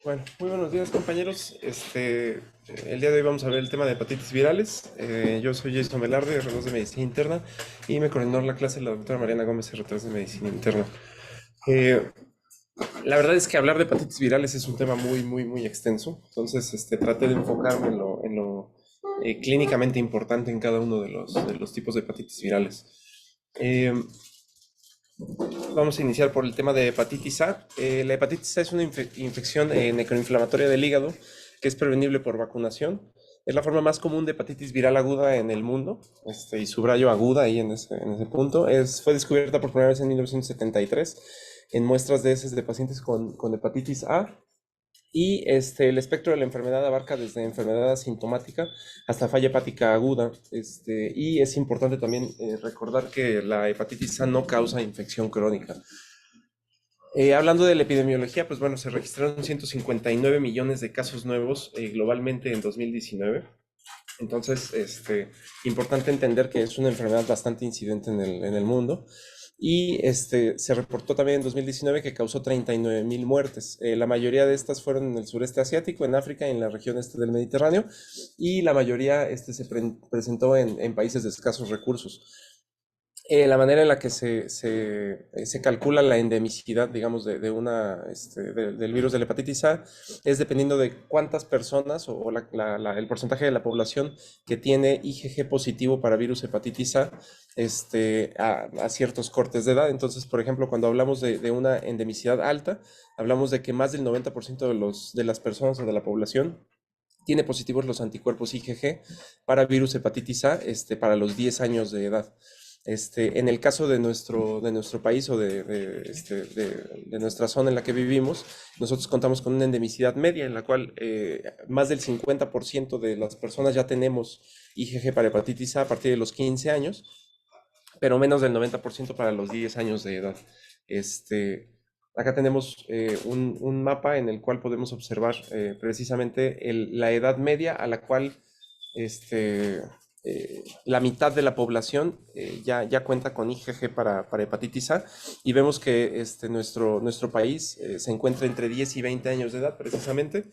Bueno, muy buenos días compañeros. El día de hoy vamos a ver el tema de hepatitis virales. Yo soy Jason Velarde, R2 de Medicina Interna, y me coordinó la clase la doctora Mariana Gómez, R3 de Medicina Interna. Eh, la verdad es que hablar de hepatitis virales es un tema muy extenso, entonces traté de enfocarme en lo clínicamente importante en cada uno de los tipos de hepatitis virales. Vamos a iniciar por el tema de hepatitis A. La hepatitis A es una infección necroinflamatoria del hígado que es prevenible por vacunación. Es la forma más común de hepatitis viral aguda en el mundo, y subrayo aguda ahí en ese punto. Fue descubierta por primera vez en 1973 en muestras de heces de pacientes con hepatitis A. Y el espectro de la enfermedad abarca desde enfermedad asintomática hasta falla hepática aguda. Y es importante también recordar que la hepatitis A no causa infección crónica. Hablando de la epidemiología, pues bueno, se registraron 159 millones de casos nuevos globalmente en 2019. Entonces, importante entender que es una enfermedad bastante incidente en el mundo. Y se reportó también en 2019 que causó 39,000 muertes. La mayoría de estas fueron en el sureste asiático, en África y en la región del Mediterráneo. Y la mayoría se presentó en países de escasos recursos. La manera en la que se calcula la endemicidad, digamos, del virus de la hepatitis A es dependiendo de cuántas personas o el porcentaje de la población que tiene IgG positivo para virus hepatitis A a ciertos cortes de edad. Entonces, por ejemplo, cuando hablamos de una endemicidad alta, hablamos de que más del 90% de las personas o de la población tiene positivos los anticuerpos IgG para virus hepatitis A para los 10 años de edad. En el caso de nuestro país o de nuestra zona en la que vivimos, nosotros contamos con una endemicidad media en la cual más del 50% de las personas ya tenemos IgG para hepatitis A partir de los 15 años, pero menos del 90% para los 10 años de edad. Acá tenemos un mapa en el cual podemos observar precisamente la edad media a la cual este, la mitad de la población ya cuenta con IgG para hepatitis A, y vemos que nuestro país se encuentra entre 10 y 20 años de edad precisamente.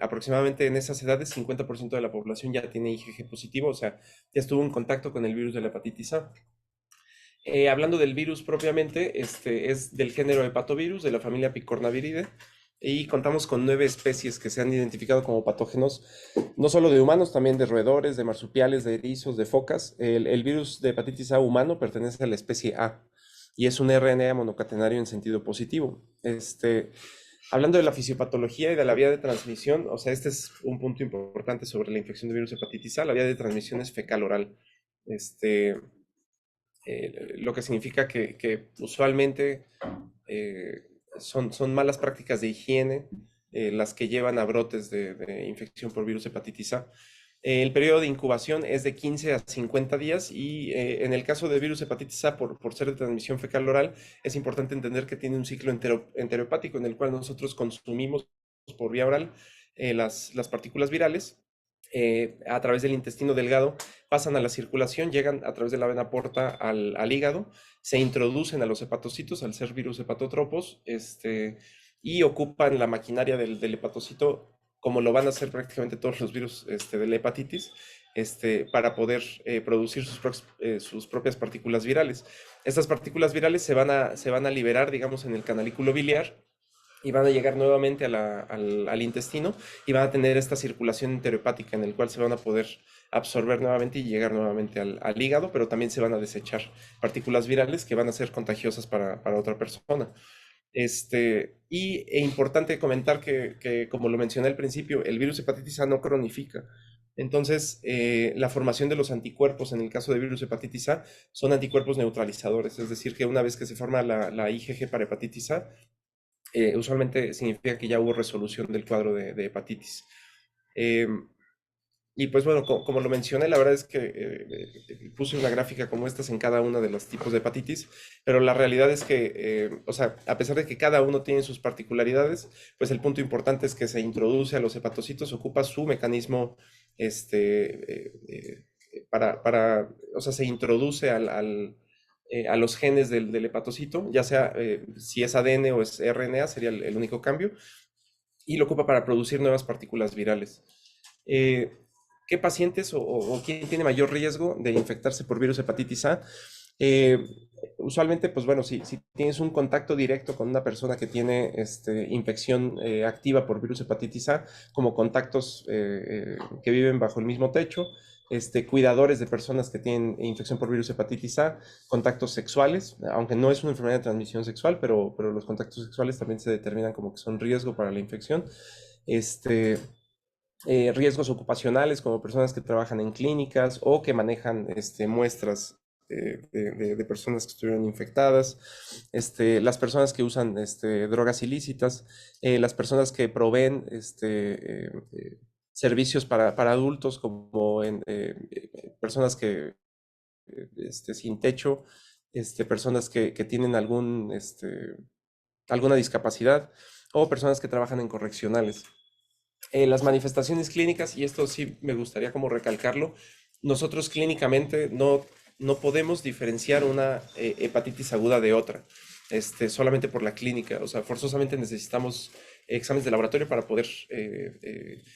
Aproximadamente en esas edades 50% de la población ya tiene IgG positivo, o sea, ya estuvo en contacto con el virus de la hepatitis A. Hablando del virus propiamente, es del género hepatovirus, de la familia Picornaviridae, y contamos con 9 especies que se han identificado como patógenos, no solo de humanos, también de roedores, de marsupiales, de erizos, de focas. El virus de hepatitis A humano pertenece a la especie A y es un RNA monocatenario en sentido positivo. Hablando de la fisiopatología y de la vía de transmisión, o sea, este es un punto importante sobre la infección de virus hepatitis A. La vía de transmisión es fecal-oral. Lo que significa que usualmente son malas prácticas de higiene las que llevan a brotes de infección por virus hepatitis A. El periodo de incubación es de 15 a 50 días y en el caso de virus hepatitis A, por ser de transmisión fecal oral, es importante entender que tiene un ciclo enterohepático en el cual nosotros consumimos por vía oral las partículas virales a través del intestino delgado, pasan a la circulación, llegan a través de la vena porta al hígado, se introducen a los hepatocitos al ser virus hepatotropos, y ocupan la maquinaria del hepatocito, como lo van a hacer prácticamente todos los virus de la hepatitis, para poder producir sus propias partículas virales. Estas partículas virales se van a liberar, digamos, en el canalículo biliar, y van a llegar nuevamente al intestino y van a tener esta circulación enterohepática en el cual se van a poder absorber nuevamente y llegar nuevamente al hígado, pero también se van a desechar partículas virales que van a ser contagiosas para otra persona. Importante comentar que, como lo mencioné al principio, el virus hepatitis A no cronifica. Entonces, la formación de los anticuerpos en el caso de virus hepatitis A son anticuerpos neutralizadores, es decir, que una vez que se forma la IgG para hepatitis A, usualmente significa que ya hubo resolución del cuadro de hepatitis. Eh, Y pues bueno, como lo mencioné, la verdad es que puse una gráfica como estas en cada uno de los tipos de hepatitis, pero la realidad es que, o sea, a pesar de que cada uno tiene sus particularidades, pues el punto importante es que se introduce a los hepatocitos, ocupa su mecanismo, o sea, se introduce a los genes del hepatocito, ya sea si es ADN o es RNA, sería el único cambio, y lo ocupa para producir nuevas partículas virales. Eh, ¿Qué pacientes o quién tiene mayor riesgo de infectarse por virus hepatitis A? Eh, Usualmente, pues bueno, si tienes un contacto directo con una persona que tiene infección activa por virus hepatitis A, como contactos que viven bajo el mismo techo, cuidadores de personas que tienen infección por virus hepatitis A, contactos sexuales, aunque no es una enfermedad de transmisión sexual, pero los contactos sexuales también se determinan como que son riesgo para la infección. Este, Riesgos ocupacionales como personas que trabajan en clínicas o que manejan muestras de personas que estuvieron infectadas, las personas que usan drogas ilícitas, las personas que proveen servicios para adultos como personas que sin techo, personas que tienen alguna discapacidad o personas que trabajan en correccionales. Las manifestaciones clínicas, y esto sí me gustaría como recalcarlo, nosotros clínicamente no podemos diferenciar una hepatitis aguda de otra, solamente por la clínica. O sea, forzosamente necesitamos exámenes de laboratorio para poder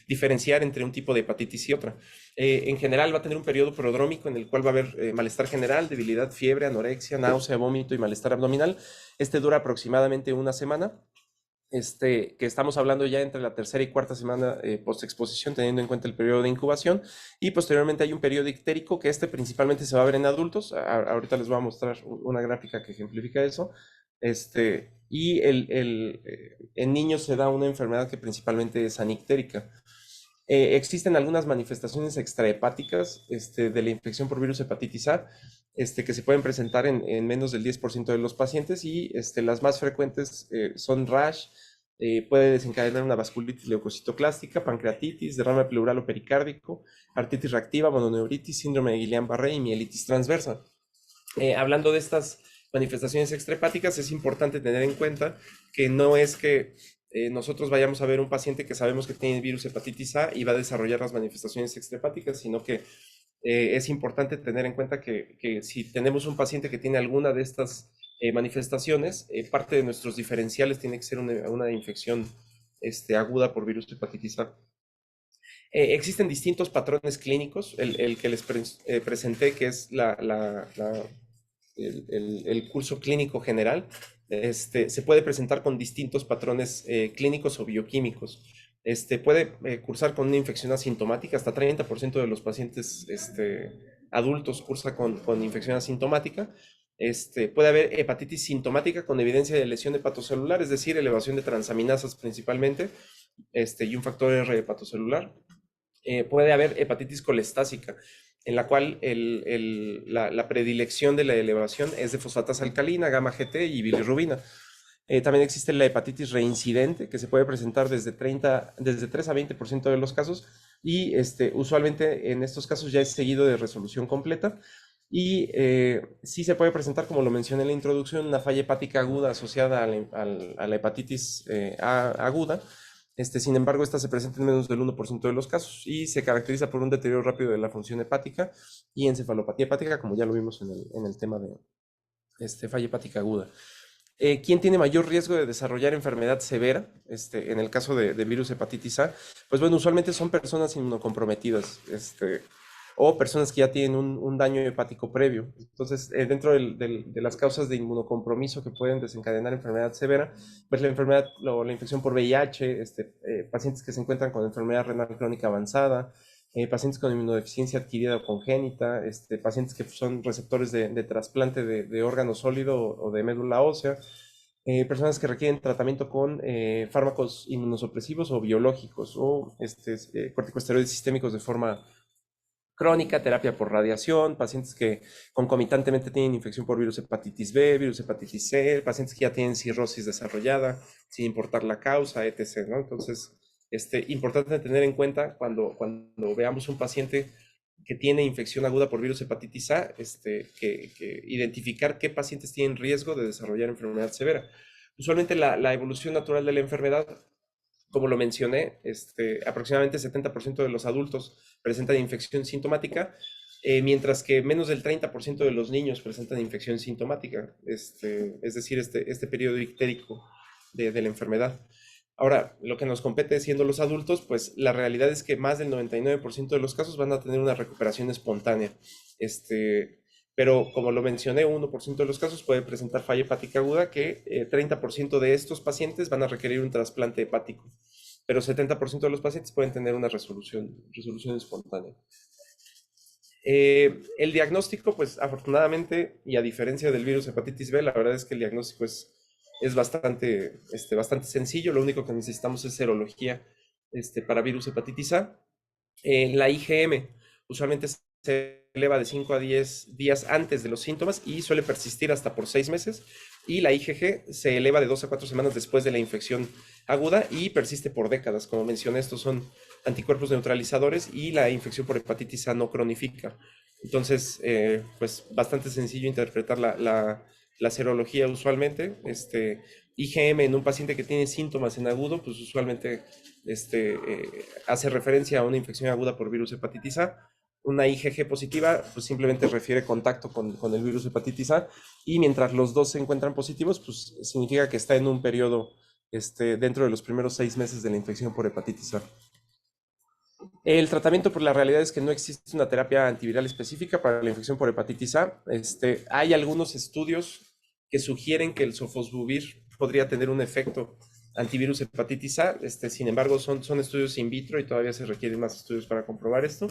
diferenciar entre un tipo de hepatitis y otra. En general va a tener un periodo prodrómico en el cual va a haber malestar general, debilidad, fiebre, anorexia, náusea, vómito y malestar abdominal. Este dura aproximadamente una semana, que estamos hablando ya entre la tercera y cuarta semana postexposición, teniendo en cuenta el periodo de incubación, y posteriormente hay un periodo ictérico que principalmente se va a ver en adultos. Ahorita les voy a mostrar una gráfica que ejemplifica eso. En niños se da una enfermedad que principalmente es anictérica. Existen algunas manifestaciones extrahepáticas de la infección por virus hepatitis A, que se pueden presentar en menos del 10% de los pacientes, y las más frecuentes son rash, puede desencadenar una vasculitis leucocitoclástica, pancreatitis, derrame pleural o pericárdico, artritis reactiva, mononeuritis, síndrome de Guillain-Barré y mielitis transversa. Hablando de estas manifestaciones extrahepáticas, es importante tener en cuenta que no es que nosotros vayamos a ver un paciente que sabemos que tiene virus hepatitis A y va a desarrollar las manifestaciones extrahepáticas, sino que es importante tener en cuenta que si tenemos un paciente que tiene alguna de estas manifestaciones, parte de nuestros diferenciales tiene que ser una infección aguda por virus hepatitis A. Existen distintos patrones clínicos, el que les presenté, que es el curso clínico general, se puede presentar con distintos patrones clínicos o bioquímicos. Puede cursar con una infección asintomática, hasta 30% de los pacientes adultos cursa con infección asintomática. Puede haber hepatitis sintomática con evidencia de lesión hepatocelular, es decir, elevación de transaminasas principalmente, y un factor R hepatocelular. Puede haber hepatitis colestásica, en la cual la predilección de la elevación es de fosfatasa alcalina, gamma GT y bilirrubina. También existe la hepatitis reincidente, que se puede presentar desde 3 a 20% de los casos, y usualmente en estos casos ya es seguido de resolución completa. Y sí se puede presentar, como lo mencioné en la introducción, una falla hepática aguda asociada a la hepatitis aguda. Sin embargo, esta se presenta en menos del 1% de los casos y se caracteriza por un deterioro rápido de la función hepática y encefalopatía hepática, como ya lo vimos en el tema de falla hepática aguda. ¿Quién tiene mayor riesgo de desarrollar enfermedad severa? En el caso de virus hepatitis A, pues bueno, usualmente son personas inmunocomprometidas, o personas que ya tienen un daño hepático previo. Entonces, dentro de las causas de inmunocompromiso que pueden desencadenar enfermedad severa, pues la enfermedad o la infección por VIH, pacientes que se encuentran con enfermedad renal crónica avanzada, pacientes con inmunodeficiencia adquirida o congénita, pacientes que son receptores de trasplante de órgano sólido o de médula ósea, personas que requieren tratamiento con fármacos inmunosupresivos o biológicos, o corticosteroides sistémicos de forma crónica, terapia por radiación, pacientes que concomitantemente tienen infección por virus hepatitis B, virus hepatitis C, pacientes que ya tienen cirrosis desarrollada, sin importar la causa, etc., ¿no? Entonces, Importante tener en cuenta cuando veamos un paciente que tiene infección aguda por virus hepatitis A, que identificar qué pacientes tienen riesgo de desarrollar enfermedad severa. Usualmente la evolución natural de la enfermedad, como lo mencioné, aproximadamente 70% de los adultos presentan infección sintomática, mientras que menos del 30% de los niños presentan infección sintomática, es decir, este periodo ictérico de la enfermedad. Ahora, lo que nos compete siendo los adultos, pues la realidad es que más del 99% de los casos van a tener una recuperación espontánea. Pero como lo mencioné, 1% de los casos puede presentar falla hepática aguda, que 30% de estos pacientes van a requerir un trasplante hepático, pero 70% de los pacientes pueden tener una resolución espontánea. El diagnóstico, pues afortunadamente, y a diferencia del virus hepatitis B, la verdad es que el diagnóstico es bastante sencillo. Lo único que necesitamos es serología para virus hepatitis A. La IgM usualmente se eleva de 5 a 10 días antes de los síntomas y suele persistir hasta por 6 meses. Y la IgG se eleva de 2 a 4 semanas después de la infección aguda y persiste por décadas. Como mencioné, estos son anticuerpos neutralizadores y la infección por hepatitis A no cronifica. Entonces, pues bastante sencillo interpretar la serología usualmente. IgM en un paciente que tiene síntomas en agudo, pues usualmente hace referencia a una infección aguda por virus hepatitis A. Una IgG positiva, pues simplemente refiere contacto con el virus hepatitis A, y mientras los dos se encuentran positivos, pues significa que está en un periodo dentro de los primeros 6 meses de la infección por hepatitis A. El tratamiento, por la realidad es que no existe una terapia antiviral específica para la infección por hepatitis A. Hay algunos estudios que sugieren que el sofosbuvir podría tener un efecto antivirus hepatitis A. Sin embargo, son estudios in vitro y todavía se requieren más estudios para comprobar esto.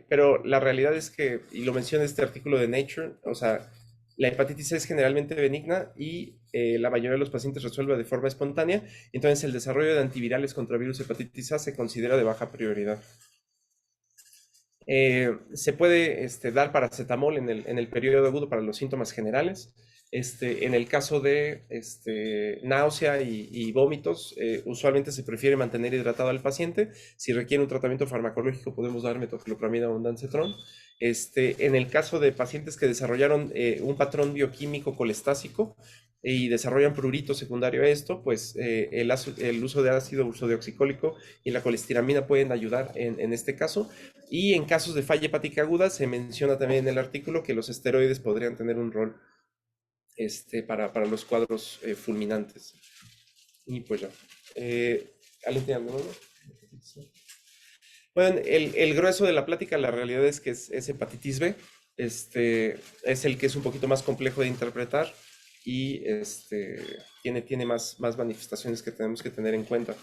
Pero la realidad es que, y lo menciona este artículo de Nature, o sea, la hepatitis C es generalmente benigna y la mayoría de los pacientes resuelve de forma espontánea. Entonces, el desarrollo de antivirales contra virus hepatitis A se considera de baja prioridad. Se puede dar paracetamol en el periodo agudo para los síntomas generales. En el caso de náusea y vómitos, usualmente se prefiere mantener hidratado al paciente. Si requiere un tratamiento farmacológico, podemos dar metoclopramida o ondansetron. En el caso de pacientes que desarrollaron un patrón bioquímico colestásico y desarrollan prurito secundario a esto, pues el uso de ácido ursodeoxicólico y la colestiramina pueden ayudar en este caso. Y en casos de falla hepática aguda, se menciona también en el artículo que los esteroides podrían tener un rol para los cuadros fulminantes. Y pues ya. ¿Alguien tiene algo más? Bueno, el grueso de la plática, la realidad es que es hepatitis B. Es el que es un poquito más complejo de interpretar y tiene más manifestaciones que tenemos que tener en cuenta.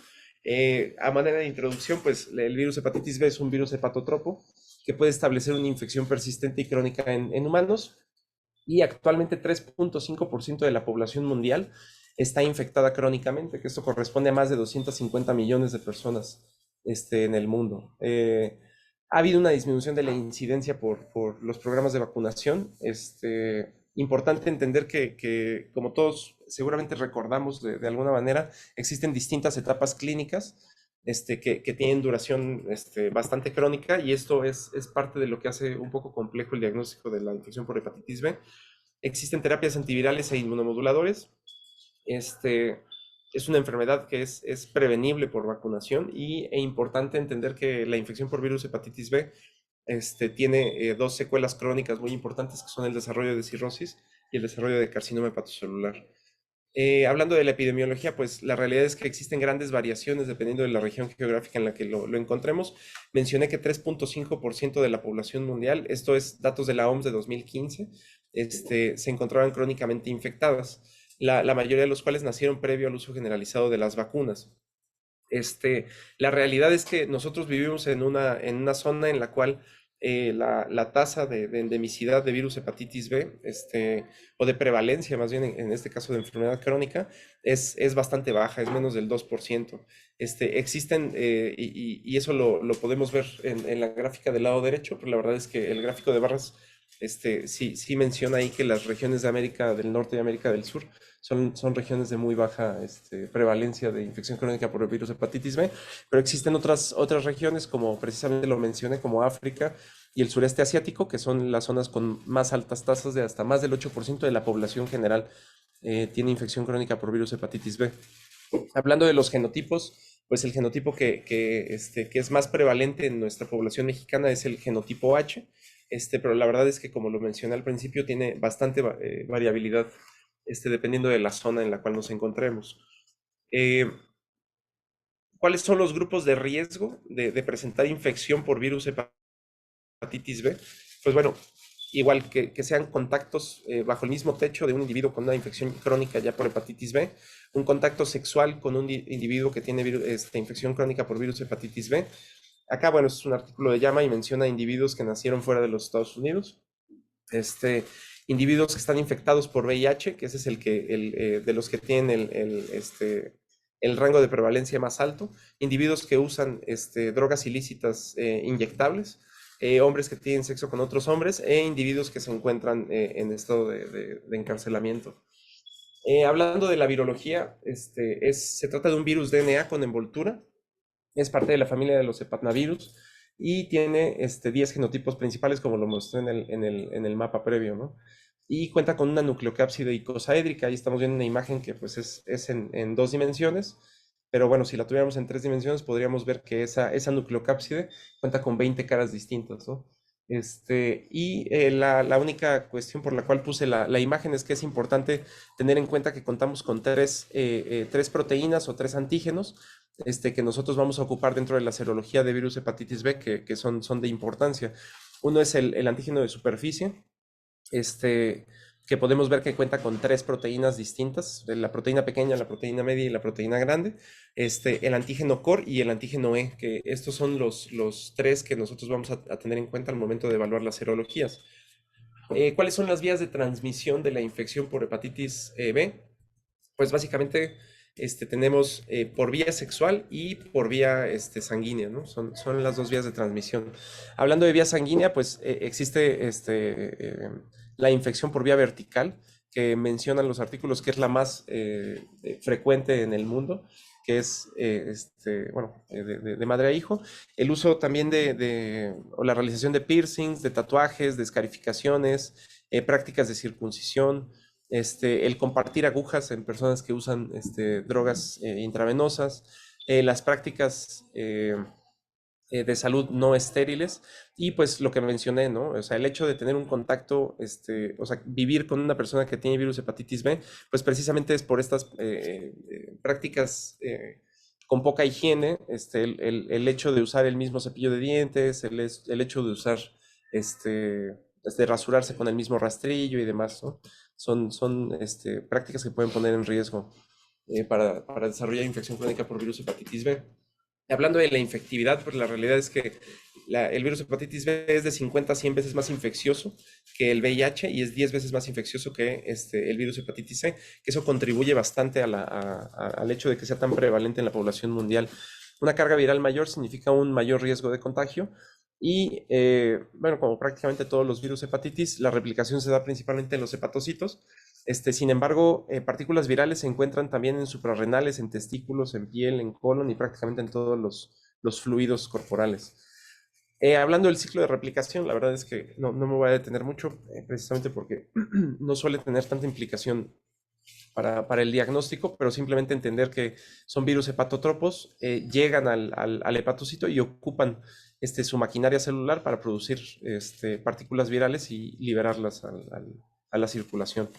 A manera de introducción, pues el virus hepatitis B es un virus hepatotropo que puede establecer una infección persistente y crónica en humanos, y actualmente 3.5% de la población mundial está infectada crónicamente, que esto corresponde a más de 250 millones de personas en el mundo. Ha habido una disminución de la incidencia por los programas de vacunación. Importante entender que, como todos seguramente recordamos de alguna manera, existen distintas etapas clínicas que tienen duración bastante crónica, y esto es parte de lo que hace un poco complejo el diagnóstico de la infección por hepatitis B. Existen terapias antivirales e inmunomoduladores. Es una enfermedad que es prevenible por vacunación, y es importante entender que la infección por virus hepatitis B tiene dos secuelas crónicas muy importantes, que son el desarrollo de cirrosis y el desarrollo de carcinoma hepatocelular. Hablando de la epidemiología, pues la realidad es que existen grandes variaciones dependiendo de la región geográfica en la que lo encontremos. Mencioné que 3.5% de la población mundial, esto es datos de la OMS de 2015, se encontraban crónicamente infectadas, la mayoría de los cuales nacieron previo al uso generalizado de las vacunas. La realidad es que nosotros vivimos en una zona en la cual la tasa de endemicidad de virus hepatitis B, o de prevalencia más bien en este caso de enfermedad crónica, es bastante baja, es menos del 2%. Existen, y eso lo podemos ver en la gráfica del lado derecho, pero la verdad es que el gráfico de barras sí menciona ahí que las regiones de América del Norte y América del Sur son regiones de muy baja prevalencia de infección crónica por el virus hepatitis B, pero existen otras regiones, como precisamente lo mencioné, como África y el sureste asiático, que son las zonas con más altas tasas de hasta más del 8% de la población general tiene infección crónica por virus hepatitis B. Hablando de los genotipos, pues el genotipo que es más prevalente en nuestra población mexicana es el genotipo H, pero la verdad es que, como lo mencioné al principio, tiene bastante variabilidad, dependiendo de la zona en la cual nos encontremos. Eh, ¿Cuáles son los grupos de riesgo de presentar infección por virus hepatitis B? Pues bueno, igual que sean contactos bajo el mismo techo de un individuo con una infección crónica ya por hepatitis B, un contacto sexual con un individuo que tiene infección crónica por virus hepatitis B. Acá, bueno, es un artículo de JAMA y menciona individuos que nacieron fuera de los Estados Unidos, individuos que están infectados por VIH, que ese es de los que tienen el rango de prevalencia más alto, individuos que usan drogas ilícitas inyectables, hombres que tienen sexo con otros hombres e individuos que se encuentran en estado de encarcelamiento. Hablando de la virología, se trata de un virus DNA con envoltura, es parte de la familia de los hepatnavirus y tiene 10 genotipos principales, como lo mostré en el mapa previo, ¿no? Y cuenta con una nucleocápside icosaédrica. Ahí estamos viendo una imagen que pues es en 2 dimensiones, pero bueno, si la tuviéramos en 3 dimensiones, podríamos ver que esa nucleocápside cuenta con 20 caras distintas, ¿no? La única cuestión por la cual puse la imagen es que es importante tener en cuenta que contamos con tres proteínas o tres antígenos que nosotros vamos a ocupar dentro de la serología de virus hepatitis B, que son de importancia. Uno es el antígeno de superficie, este, que podemos ver que cuenta con tres proteínas distintas, la proteína pequeña, la proteína media y la proteína grande, el antígeno core y el antígeno E, que estos son los tres que nosotros vamos a tener en cuenta al momento de evaluar las serologías. ¿Cuáles son las vías de transmisión de la infección por hepatitis B? Pues básicamente tenemos por vía sexual y por vía sanguínea, ¿no? Son las dos vías de transmisión. Hablando de vía sanguínea, pues existe la infección por vía vertical, que mencionan los artículos que es la más frecuente en el mundo, que es de madre a hijo. El uso también o la realización de piercings, de tatuajes, de escarificaciones, prácticas de circuncisión, el compartir agujas en personas que usan drogas intravenosas, las prácticas de salud no estériles y pues lo que mencioné, ¿no? O sea, el hecho de tener un contacto, o sea, vivir con una persona que tiene virus hepatitis B, pues precisamente es por estas prácticas con poca higiene, el hecho de usar el mismo cepillo de dientes, el hecho de usar, de rasurarse con el mismo rastrillo y demás, ¿no? Son prácticas que pueden poner en riesgo para desarrollar infección crónica por virus hepatitis B. Hablando de la infectividad, pues la realidad es que el virus hepatitis B es de 50 a 100 veces más infeccioso que el VIH y es 10 veces más infeccioso que el virus hepatitis C, que eso contribuye bastante al hecho de que sea tan prevalente en la población mundial. Una carga viral mayor significa un mayor riesgo de contagio y, bueno, como prácticamente todos los virus hepatitis, la replicación se da principalmente en los hepatocitos. Sin embargo, partículas virales se encuentran también en suprarrenales, en testículos, en piel, en colon y prácticamente en todos los fluidos corporales. Hablando del ciclo de replicación, la verdad es que no me voy a detener mucho, precisamente porque no suele tener tanta implicación para el diagnóstico, pero simplemente entender que son virus hepatotropos, llegan al hepatocito y ocupan su maquinaria celular para producir partículas virales y liberarlas a la circulación.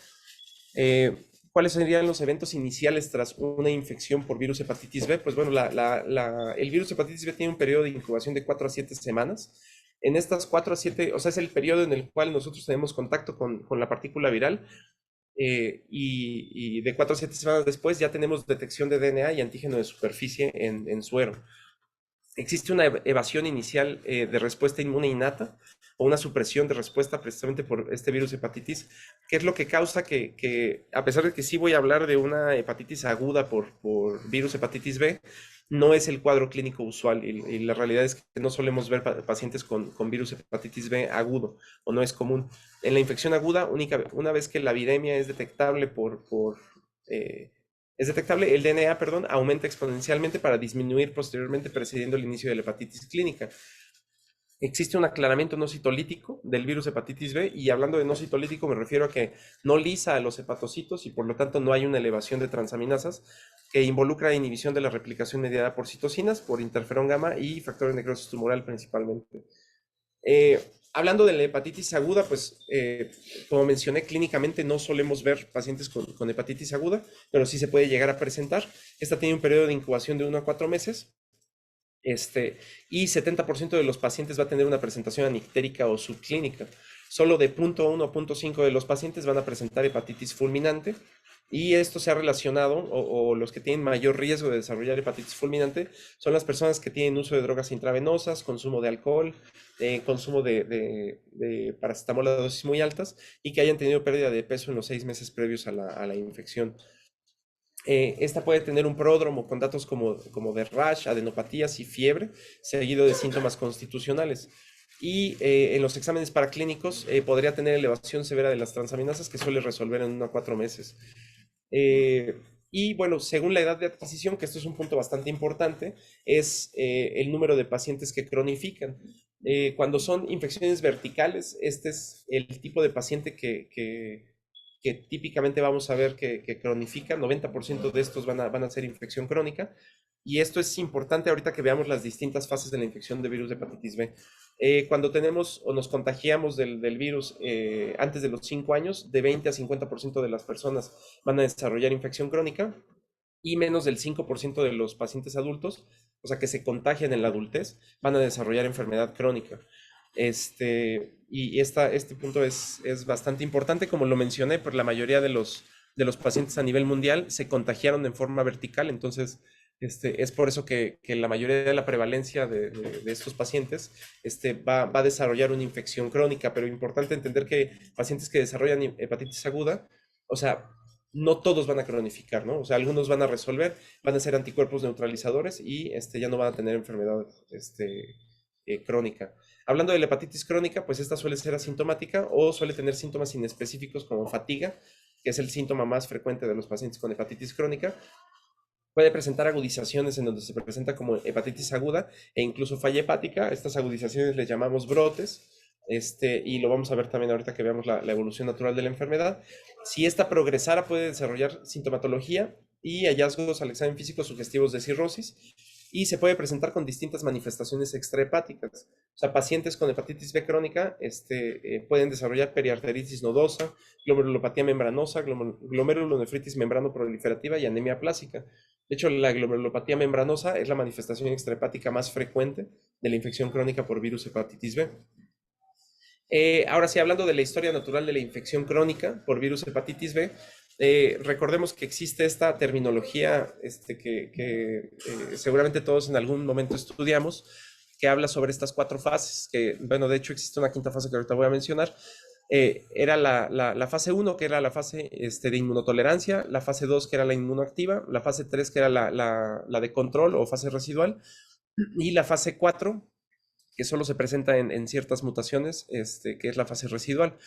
¿Cuáles serían los eventos iniciales tras una infección por virus hepatitis B? Pues bueno, el virus hepatitis B tiene un periodo de incubación de 4 a 7 semanas. En estas 4 a 7, o sea, es el periodo en el cual nosotros tenemos contacto con la partícula viral, y de 4 a 7 semanas después ya tenemos detección de DNA y antígeno de superficie en suero. Existe una evasión inicial de respuesta inmune innata o una supresión de respuesta precisamente por este virus hepatitis, que es lo que causa que a pesar de que sí voy a hablar de una hepatitis aguda por virus hepatitis B, no es el cuadro clínico usual y la realidad es que no solemos ver pacientes con virus hepatitis B agudo o no es común. En la infección aguda, una vez que la viremia es detectable es detectable, el DNA, perdón, aumenta exponencialmente para disminuir posteriormente precediendo el inicio de la hepatitis clínica. Existe un aclaramiento no citolítico del virus hepatitis B y hablando de no citolítico me refiero a que no lisa a los hepatocitos y por lo tanto no hay una elevación de transaminasas que involucra inhibición de la replicación mediada por citocinas, por interferón gamma y factor de necrosis tumoral principalmente. Hablando de la hepatitis aguda, pues como mencioné, clínicamente no solemos ver pacientes con hepatitis aguda, pero sí se puede llegar a presentar. Esta tiene un periodo de incubación de 1 a 4 meses. Y 70% de los pacientes va a tener una presentación anictérica o subclínica. Solo de 0.1 a 0.5 de los pacientes van a presentar hepatitis fulminante y esto se ha relacionado, o los que tienen mayor riesgo de desarrollar hepatitis fulminante son las personas que tienen uso de drogas intravenosas, consumo de alcohol, consumo de paracetamol a dosis muy altas y que hayan tenido pérdida de peso en los 6 meses previos a la infección. Esta puede tener un pródromo con datos como de rash, adenopatías y fiebre, seguido de síntomas constitucionales. Y en los exámenes paraclínicos podría tener elevación severa de las transaminasas que suele resolver en 1 a 4 meses. Eh, y bueno, según la edad de adquisición, que esto es un punto bastante importante, es el número de pacientes que cronifican. Cuando son infecciones verticales, este es el tipo de paciente que típicamente vamos a ver que cronifica. 90% de estos van a ser infección crónica. Y esto es importante ahorita que veamos las distintas fases de la infección de virus de hepatitis B. Cuando tenemos o nos contagiamos del virus antes de los 5 años, de 20 a 50% de las personas van a desarrollar infección crónica y menos del 5% de los pacientes adultos, o sea que se contagian en la adultez, van a desarrollar enfermedad crónica. Este punto es bastante importante, como lo mencioné, por la mayoría de los pacientes a nivel mundial se contagiaron en forma vertical, entonces es por eso que la mayoría de la prevalencia de estos pacientes va a desarrollar una infección crónica, pero importante entender que pacientes que desarrollan hepatitis aguda, o sea, no todos van a cronificar, ¿no? O sea, algunos van a resolver, van a ser anticuerpos neutralizadores y ya no van a tener enfermedad crónica. Hablando de la hepatitis crónica, pues esta suele ser asintomática o suele tener síntomas inespecíficos como fatiga, que es el síntoma más frecuente de los pacientes con hepatitis crónica. Puede presentar agudizaciones en donde se presenta como hepatitis aguda e incluso falla hepática. Estas agudizaciones les llamamos brotes. Y lo vamos a ver también ahorita que veamos la evolución natural de la enfermedad. Si esta progresara, puede desarrollar sintomatología y hallazgos al examen físico sugestivos de cirrosis y se puede presentar con distintas manifestaciones extrahepáticas. O sea, pacientes con hepatitis B crónica pueden desarrollar periarteritis nodosa, glomerulopatía membranosa, glomerulonefritis membrano proliferativa y anemia plásica. De hecho, la glomerulopatía membranosa es la manifestación extrahepática más frecuente de la infección crónica por virus hepatitis B. Ahora sí, hablando de la historia natural de la infección crónica por virus hepatitis B, recordemos que existe esta terminología que seguramente todos en algún momento estudiamos, que habla sobre estas 4 fases, que bueno, de hecho existe una 5ª fase que ahorita voy a mencionar. Era la fase 1, que era la fase de inmunotolerancia, la fase 2, que era la inmunoactiva, la fase 3, que era la de control o fase residual, y la fase 4, que solo se presenta en ciertas mutaciones, que es la fase residual.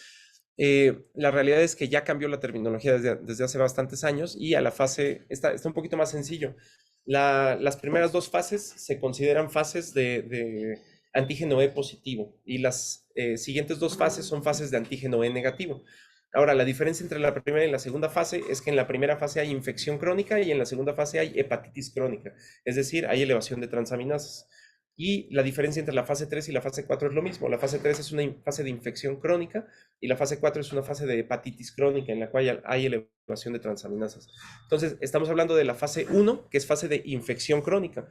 La realidad es que ya cambió la terminología desde hace bastantes años y a la fase está un poquito más sencillo. Las primeras 2 fases se consideran fases de antígeno E positivo y las siguientes 2 fases son fases de antígeno E negativo. Ahora, la diferencia entre la primera y la segunda fase es que en la primera fase hay infección crónica y en la segunda fase hay hepatitis crónica, es decir, hay elevación de transaminasas. Y la diferencia entre la fase 3 y la fase 4 es lo mismo. La fase 3 es una fase de infección crónica y la fase 4 es una fase de hepatitis crónica en la cual hay elevación de transaminasas. Entonces, estamos hablando de la fase 1, que es fase de infección crónica.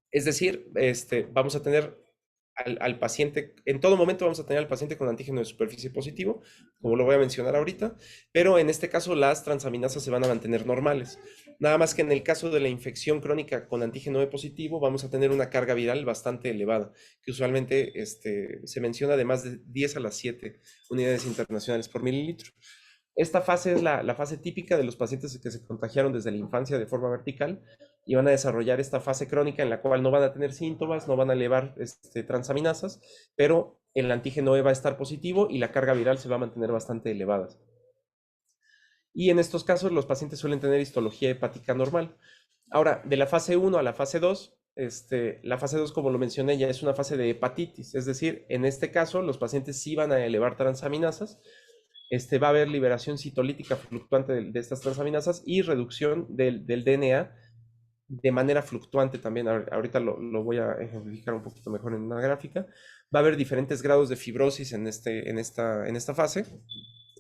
Es decir, vamos a tener al paciente, en todo momento vamos a tener al paciente con antígeno de superficie positivo, como lo voy a mencionar ahorita, pero en este caso las transaminasas se van a mantener normales. Nada más que en el caso de la infección crónica con antígeno E positivo, vamos a tener una carga viral bastante elevada, que usualmente se menciona de más de 10 a las 7 unidades internacionales por mililitro. Esta fase es la fase típica de los pacientes que se contagiaron desde la infancia de forma vertical y van a desarrollar esta fase crónica en la cual no van a tener síntomas, no van a elevar transaminasas, pero el antígeno E va a estar positivo y la carga viral se va a mantener bastante elevada. Y en estos casos los pacientes suelen tener histología hepática normal. Ahora, de la fase 1 a la fase 2, la fase 2, como lo mencioné, ya es una fase de hepatitis, es decir, en este caso los pacientes sí van a elevar transaminasas, va a haber liberación citolítica fluctuante de estas transaminasas y reducción del DNA de manera fluctuante también. Ahorita lo voy a ejemplificar un poquito mejor en una gráfica. Va a haber diferentes grados de fibrosis en esta fase.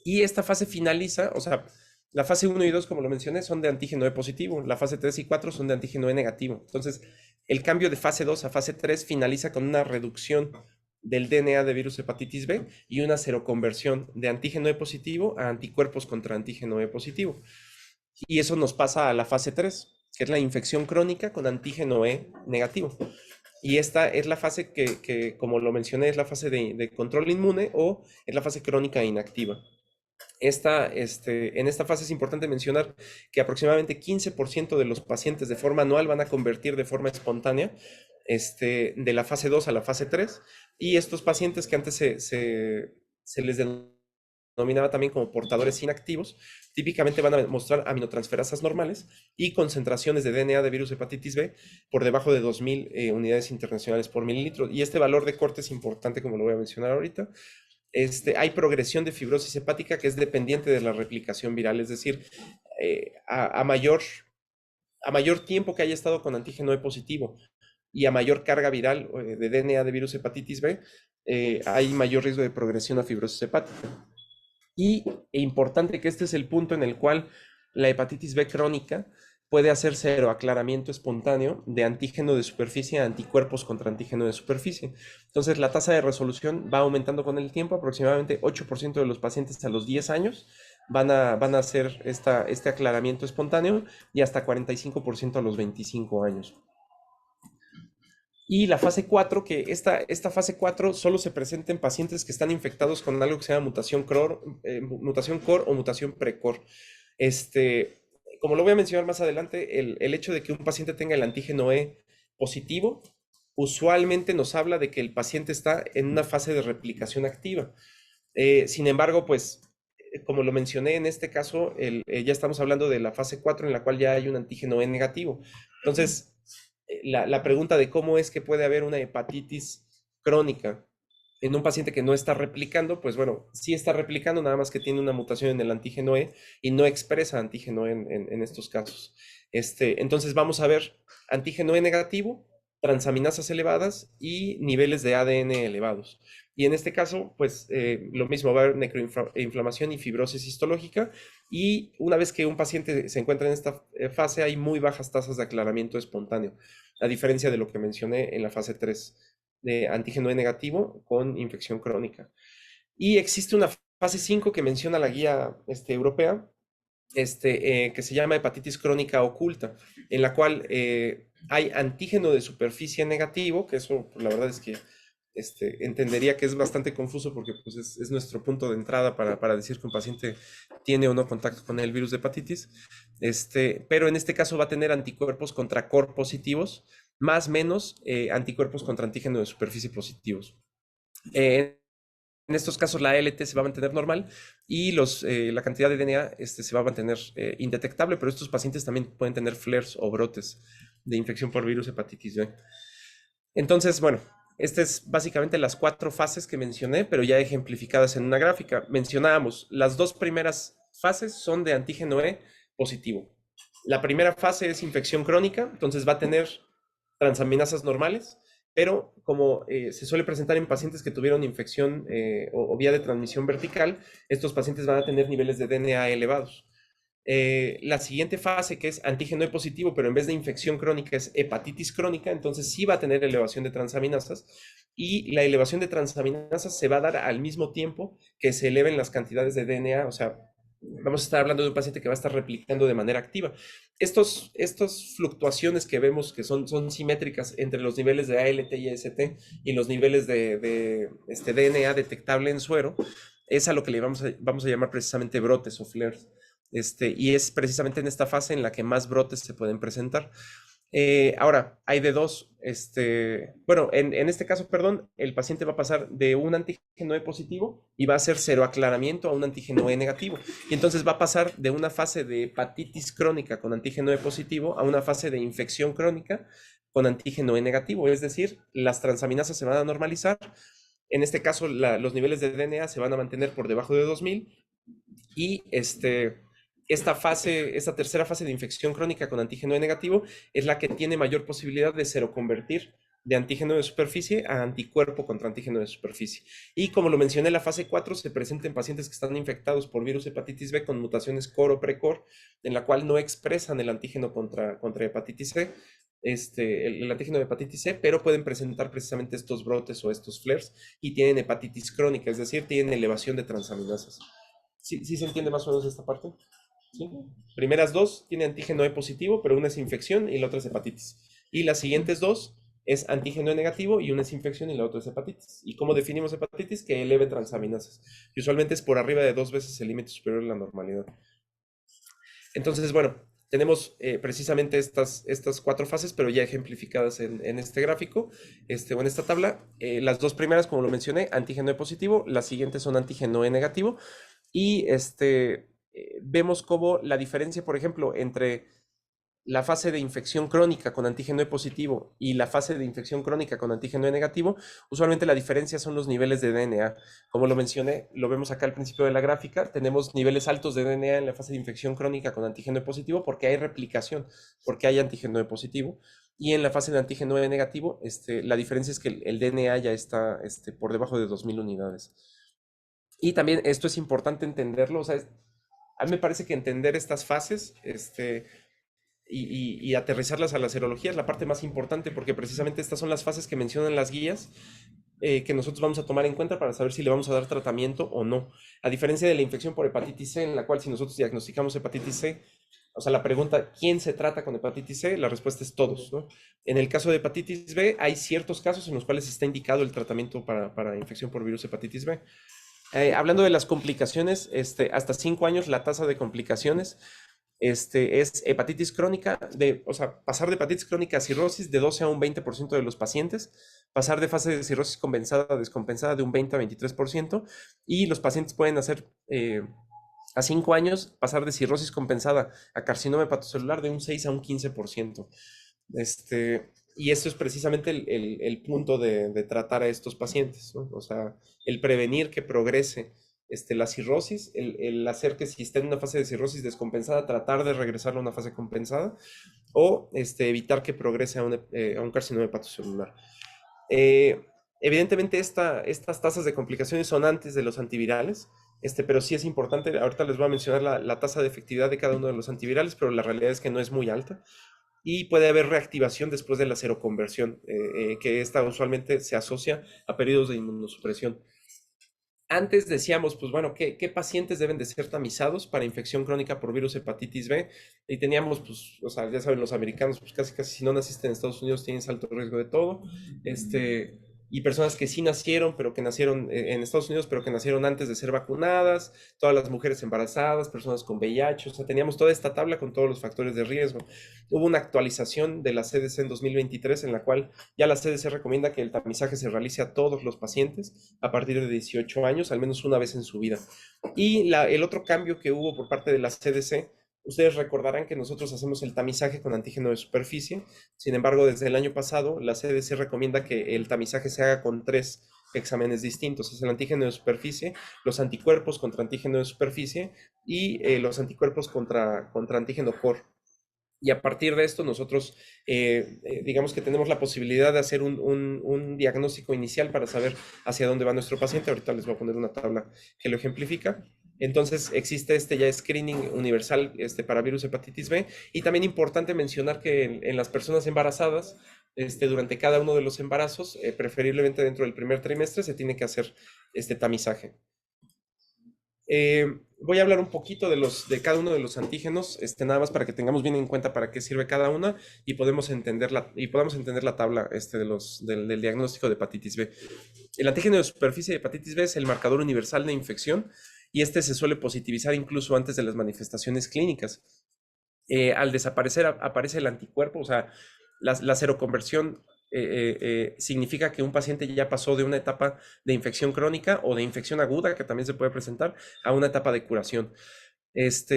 Y esta fase finaliza, o sea, la fase 1 y 2, como lo mencioné, son de antígeno E positivo. La fase 3 y 4 son de antígeno E negativo. Entonces, el cambio de fase 2 a fase 3 finaliza con una reducción del DNA de virus hepatitis B y una seroconversión de antígeno E positivo a anticuerpos contra antígeno E positivo. Y eso nos pasa a la fase 3, que es la infección crónica con antígeno E negativo. Y esta es la fase que como lo mencioné, es la fase de control inmune o es la fase crónica inactiva. En esta fase es importante mencionar que aproximadamente 15% de los pacientes de forma anual van a convertir de forma espontánea de la fase 2 a la fase 3, y estos pacientes que antes se les denominaba también como portadores inactivos, típicamente van a mostrar aminotransferasas normales y concentraciones de DNA de virus hepatitis B por debajo de 2000 unidades internacionales por mililitro, y este valor de corte es importante, como lo voy a mencionar ahorita. Hay progresión de fibrosis hepática que es dependiente de la replicación viral, es decir, a mayor tiempo que haya estado con antígeno E positivo y a mayor carga viral de DNA de virus hepatitis B, hay mayor riesgo de progresión a fibrosis hepática. Y importante que este es el punto en el cual la hepatitis B crónica puede hacer seroaclaramiento espontáneo de antígeno de superficie a anticuerpos contra antígeno de superficie. Entonces la tasa de resolución va aumentando con el tiempo. Aproximadamente 8% de los pacientes a los 10 años van a hacer este aclaramiento espontáneo y hasta 45% a los 25 años. Y la fase 4, que esta fase 4 solo se presenta en pacientes que están infectados con algo que se llama mutación COR o mutación pre-COR. Como lo voy a mencionar más adelante, el hecho de que un paciente tenga el antígeno E positivo usualmente nos habla de que el paciente está en una fase de replicación activa. Sin embargo, pues, como lo mencioné en este caso, ya estamos hablando de la fase 4 en la cual ya hay un antígeno E negativo. Entonces, la pregunta de cómo es que puede haber una hepatitis crónica en un paciente que no está replicando, pues bueno, sí está replicando, nada más que tiene una mutación en el antígeno E y no expresa antígeno E en estos casos. Entonces vamos a ver antígeno E negativo, transaminasas elevadas y niveles de ADN elevados. Y en este caso, pues lo mismo, va a haber necroinflamación y fibrosis histológica, y una vez que un paciente se encuentra en esta fase hay muy bajas tasas de aclaramiento espontáneo, a diferencia de lo que mencioné en la fase 3 de antígeno E negativo con infección crónica. Y existe una fase 5 que menciona la guía europea, que se llama hepatitis crónica oculta, en la cual hay antígeno de superficie negativo, que eso la verdad es que entendería que es bastante confuso porque pues, es nuestro punto de entrada para decir que un paciente tiene o no contacto con el virus de hepatitis, pero en este caso va a tener anticuerpos contra COR positivos, más menos anticuerpos contra antígeno de superficie positivos. En estos casos la ALT se va a mantener normal y la cantidad de DNA se va a mantener indetectable, pero estos pacientes también pueden tener flares o brotes de infección por virus hepatitis B. Entonces, bueno, estas es básicamente las 4 fases que mencioné, pero ya ejemplificadas en una gráfica. Mencionábamos, las 2 primeras fases son de antígeno E positivo. La primera fase es infección crónica, entonces va a tener transaminasas normales, pero como se suele presentar en pacientes que tuvieron infección o vía de transmisión vertical, estos pacientes van a tener niveles de DNA elevados. La siguiente fase, que es antígeno E positivo, pero en vez de infección crónica es hepatitis crónica, entonces sí va a tener elevación de transaminasas, y la elevación de transaminasas se va a dar al mismo tiempo que se eleven las cantidades de DNA, o sea, vamos a estar hablando de un paciente que va a estar replicando de manera activa. Estas fluctuaciones que vemos que son simétricas entre los niveles de ALT y AST y los niveles de DNA detectable en suero, es a lo que le vamos a llamar precisamente brotes o flares. Y es precisamente en esta fase en la que más brotes se pueden presentar. Ahora, hay de dos. Bueno, en este caso, perdón, el paciente va a pasar de un antígeno E positivo y va a hacer cero aclaramiento a un antígeno E negativo. Y entonces va a pasar de una fase de hepatitis crónica con antígeno E positivo a una fase de infección crónica con antígeno E negativo. Es decir, las transaminasas se van a normalizar. En este caso, los niveles de DNA se van a mantener por debajo de 2000 y esta tercera fase de infección crónica con antígeno E negativo es la que tiene mayor posibilidad de seroconvertir de antígeno de superficie a anticuerpo contra antígeno de superficie. Y como lo mencioné, la fase 4 se presenta en pacientes que están infectados por virus hepatitis B con mutaciones core o precor, en la cual no expresan el antígeno contra hepatitis C, el antígeno de hepatitis C, pero pueden presentar precisamente estos brotes o estos flares y tienen hepatitis crónica, es decir, tienen elevación de transaminasas. ¿Sí se entiende más o menos esta parte? ¿Sí? Primeras dos tienen antígeno E positivo, pero una es infección y la otra es hepatitis. Y las siguientes dos es antígeno E negativo y una es infección y la otra es hepatitis. ¿Y cómo definimos hepatitis? Que eleve transaminasas. Y usualmente es por arriba de 2 veces el límite superior de la normalidad. Entonces, bueno, tenemos precisamente estas 4 fases, pero ya ejemplificadas en este gráfico, o en esta tabla. Las dos primeras, como lo mencioné, antígeno E positivo, las siguientes son antígeno E negativo. Y vemos cómo la diferencia, por ejemplo, entre la fase de infección crónica con antígeno E positivo y la fase de infección crónica con antígeno E negativo, usualmente la diferencia son los niveles de DNA. Como lo mencioné, lo vemos acá al principio de la gráfica, tenemos niveles altos de DNA en la fase de infección crónica con antígeno E positivo porque hay replicación, porque hay antígeno E positivo. Y en la fase de antígeno E negativo, la diferencia es que el DNA ya está por debajo de 2000 unidades. Y también esto es importante entenderlo, o sea, a mí me parece que entender estas fases, y aterrizarlas a la serología es la parte más importante porque precisamente estas son las fases que mencionan las guías que nosotros vamos a tomar en cuenta para saber si le vamos a dar tratamiento o no. A diferencia de la infección por hepatitis C, en la cual si nosotros diagnosticamos hepatitis C, o sea, la pregunta, ¿quién se trata con hepatitis C? La respuesta es todos, ¿no? En el caso de hepatitis B, hay ciertos casos en los cuales está indicado el tratamiento para infección por virus hepatitis B. Hablando de las complicaciones, hasta 5 años la tasa de complicaciones es hepatitis crónica, o sea, pasar de hepatitis crónica a cirrosis de 12 a un 20% de los pacientes, pasar de fase de cirrosis compensada a descompensada de un 20 a 23%, y los pacientes pueden hacer a 5 años pasar de cirrosis compensada a carcinoma hepatocelular de un 6 a un 15%. Y eso es precisamente el punto de tratar a estos pacientes, ¿no? O sea, el prevenir que progrese la cirrosis, el hacer que si está en una fase de cirrosis descompensada, tratar de regresarlo a una fase compensada, o evitar que progrese a un carcinoma hepatocelular. Eh, Evidentemente estas tasas de complicaciones son antes de los antivirales, pero sí es importante, ahorita les voy a mencionar la tasa de efectividad de cada uno de los antivirales, pero la realidad es que no es muy alta. Y puede haber reactivación después de la seroconversión, que esta usualmente se asocia a periodos de inmunosupresión. Antes decíamos, pues bueno, ¿qué pacientes deben de ser tamizados para infección crónica por virus hepatitis B? Y teníamos, pues, o sea, ya saben, los americanos, pues casi si no naciste en Estados Unidos tienes alto riesgo de todo. Y personas que sí nacieron, pero que nacieron en Estados Unidos, pero que nacieron antes de ser vacunadas, todas las mujeres embarazadas, personas con VIH, o sea, teníamos toda esta tabla con todos los factores de riesgo. Hubo una actualización de la CDC en 2023 en la cual ya la CDC recomienda que el tamizaje se realice a todos los pacientes a partir de 18 años, al menos una vez en su vida. Y el otro cambio que hubo por parte de la CDC, ustedes recordarán que nosotros hacemos el tamizaje con antígeno de superficie. Sin embargo, desde el año pasado, la CDC recomienda que el tamizaje se haga con 3 exámenes distintos. Es el antígeno de superficie, los anticuerpos contra antígeno de superficie y los anticuerpos contra antígeno core. Y a partir de esto nosotros, digamos que tenemos la posibilidad de hacer un diagnóstico inicial para saber hacia dónde va nuestro paciente. Ahorita les voy a poner una tabla que lo ejemplifica. Entonces existe ya screening universal para virus hepatitis B. Y también importante mencionar que en las personas embarazadas, durante cada uno de los embarazos, preferiblemente dentro del primer trimestre, se tiene que hacer este tamizaje. Voy a hablar un poquito de cada uno de los antígenos, nada más para que tengamos bien en cuenta para qué sirve cada una y podamos entender la tabla del diagnóstico de hepatitis B. El antígeno de superficie de hepatitis B es el marcador universal de infección y este se suele positivizar incluso antes de las manifestaciones clínicas. Al desaparecer aparece el anticuerpo, o sea, la seroconversión significa que un paciente ya pasó de una etapa de infección crónica o de infección aguda, que también se puede presentar, a una etapa de curación.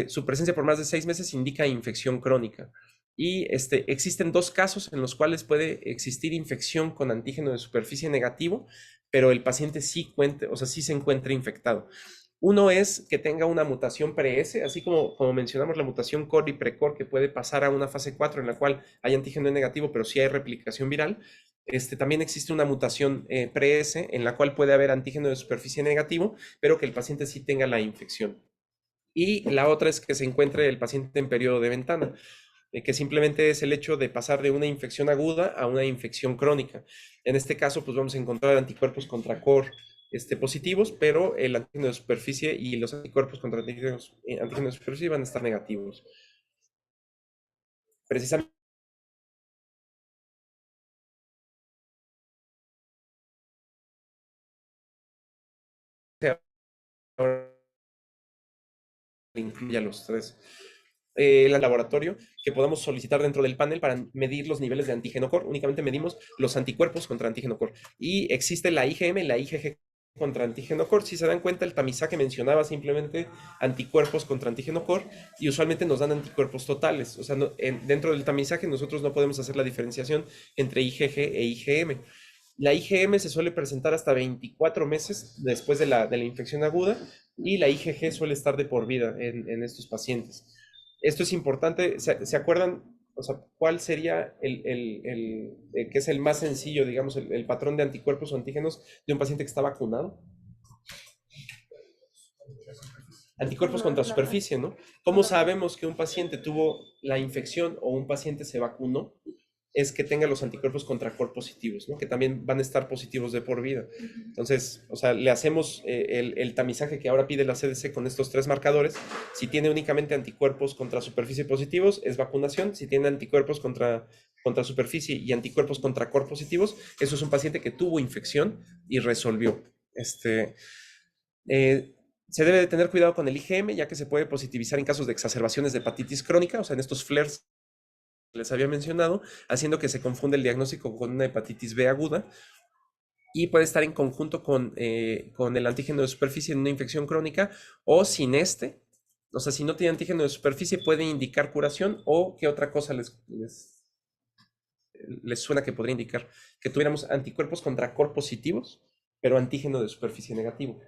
Su presencia por más de 6 meses indica infección crónica. Y existen dos casos en los cuales puede existir infección con antígeno de superficie negativo, pero el paciente sí o sea, sí se encuentra infectado. Uno es que tenga una mutación pre-S, así como mencionamos la mutación core y pre-core, que puede pasar a una fase 4 en la cual hay antígeno negativo, pero sí hay replicación viral. También existe una mutación pre-S en la cual puede haber antígeno de superficie negativo, pero que el paciente sí tenga la infección. Y la otra es que se encuentre el paciente en periodo de ventana, que simplemente es el hecho de pasar de una infección aguda a una infección crónica. En este caso, pues vamos a encontrar anticuerpos contra core positivos, pero el antígeno de superficie y los anticuerpos contra antígenos de superficie van a estar negativos. Precisamente ahora incluye a los tres. El laboratorio que podamos solicitar dentro del panel para medir los niveles de antígeno core. Únicamente medimos los anticuerpos contra antígeno core. Y existe la IgM, la IgG contra antígeno core. Si se dan cuenta, el tamizaje mencionaba simplemente anticuerpos contra antígeno core y usualmente nos dan anticuerpos totales. O sea, dentro del tamizaje nosotros no podemos hacer la diferenciación entre IgG e IgM. La IgM se suele presentar hasta 24 meses después de la infección aguda y la IgG suele estar de por vida en estos pacientes. Esto es importante. ¿Se acuerdan? O sea, ¿cuál sería que es el más sencillo, digamos, el patrón de anticuerpos o antígenos de un paciente que está vacunado? Anticuerpos contra superficie, ¿no? ¿Cómo sabemos que un paciente tuvo la infección o un paciente se vacunó? Es que tenga los anticuerpos contra core positivos, ¿no? Que también van a estar positivos de por vida. Entonces, o sea, le hacemos el tamizaje que ahora pide la CDC con estos tres marcadores. Si tiene únicamente anticuerpos contra superficie positivos, es vacunación. Si tiene anticuerpos contra superficie y anticuerpos contra core positivos, eso es un paciente que tuvo infección y resolvió. Se debe de tener cuidado con el IgM, ya que se puede positivizar en casos de exacerbaciones de hepatitis crónica, o sea, en estos flares les había mencionado, haciendo que se confunde el diagnóstico con una hepatitis B aguda y puede estar en conjunto con el antígeno de superficie en una infección crónica o sin o sea, si no tiene antígeno de superficie puede indicar curación o qué otra cosa les suena que podría indicar que tuviéramos anticuerpos contra core positivos, pero antígeno de superficie negativo.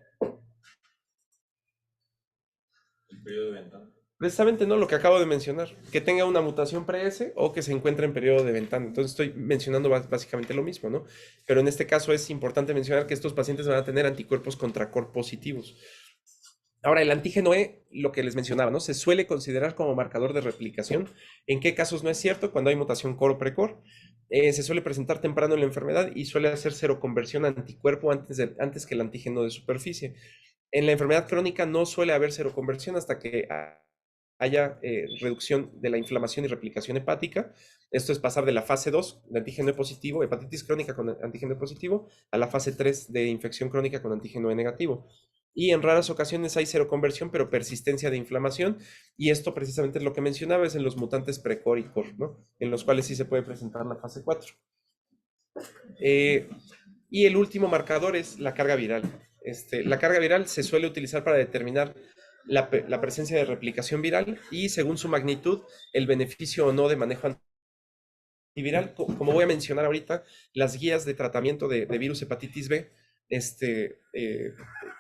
El periodo de ventana. Precisamente no lo que acabo de mencionar, que tenga una mutación pre-S o que se encuentre en periodo de ventana. Entonces estoy mencionando básicamente lo mismo, ¿no? Pero en este caso es importante mencionar que estos pacientes van a tener anticuerpos contra core positivos. Ahora, el antígeno E, lo que les mencionaba, ¿no? Se suele considerar como marcador de replicación. ¿En qué casos no es cierto? Cuando hay mutación core o precore. Se suele presentar temprano en la enfermedad y suele hacer seroconversión a anticuerpo antes que el antígeno de superficie. En la enfermedad crónica no suele haber seroconversión hasta que haya reducción de la inflamación y replicación hepática. Esto es pasar de la fase 2 de antígeno positivo, hepatitis crónica con antígeno positivo, a la fase 3 de infección crónica con antígeno negativo. Y en raras ocasiones hay seroconversión, pero persistencia de inflamación. Y esto precisamente es lo que mencionaba, es en los mutantes precore y core, ¿no? En los cuales sí se puede presentar la fase 4. Y el último marcador es la carga viral. La carga viral se suele utilizar para determinar la presencia de replicación viral y según su magnitud, el beneficio o no de manejo antiviral. Como voy a mencionar ahorita, las guías de tratamiento de virus hepatitis B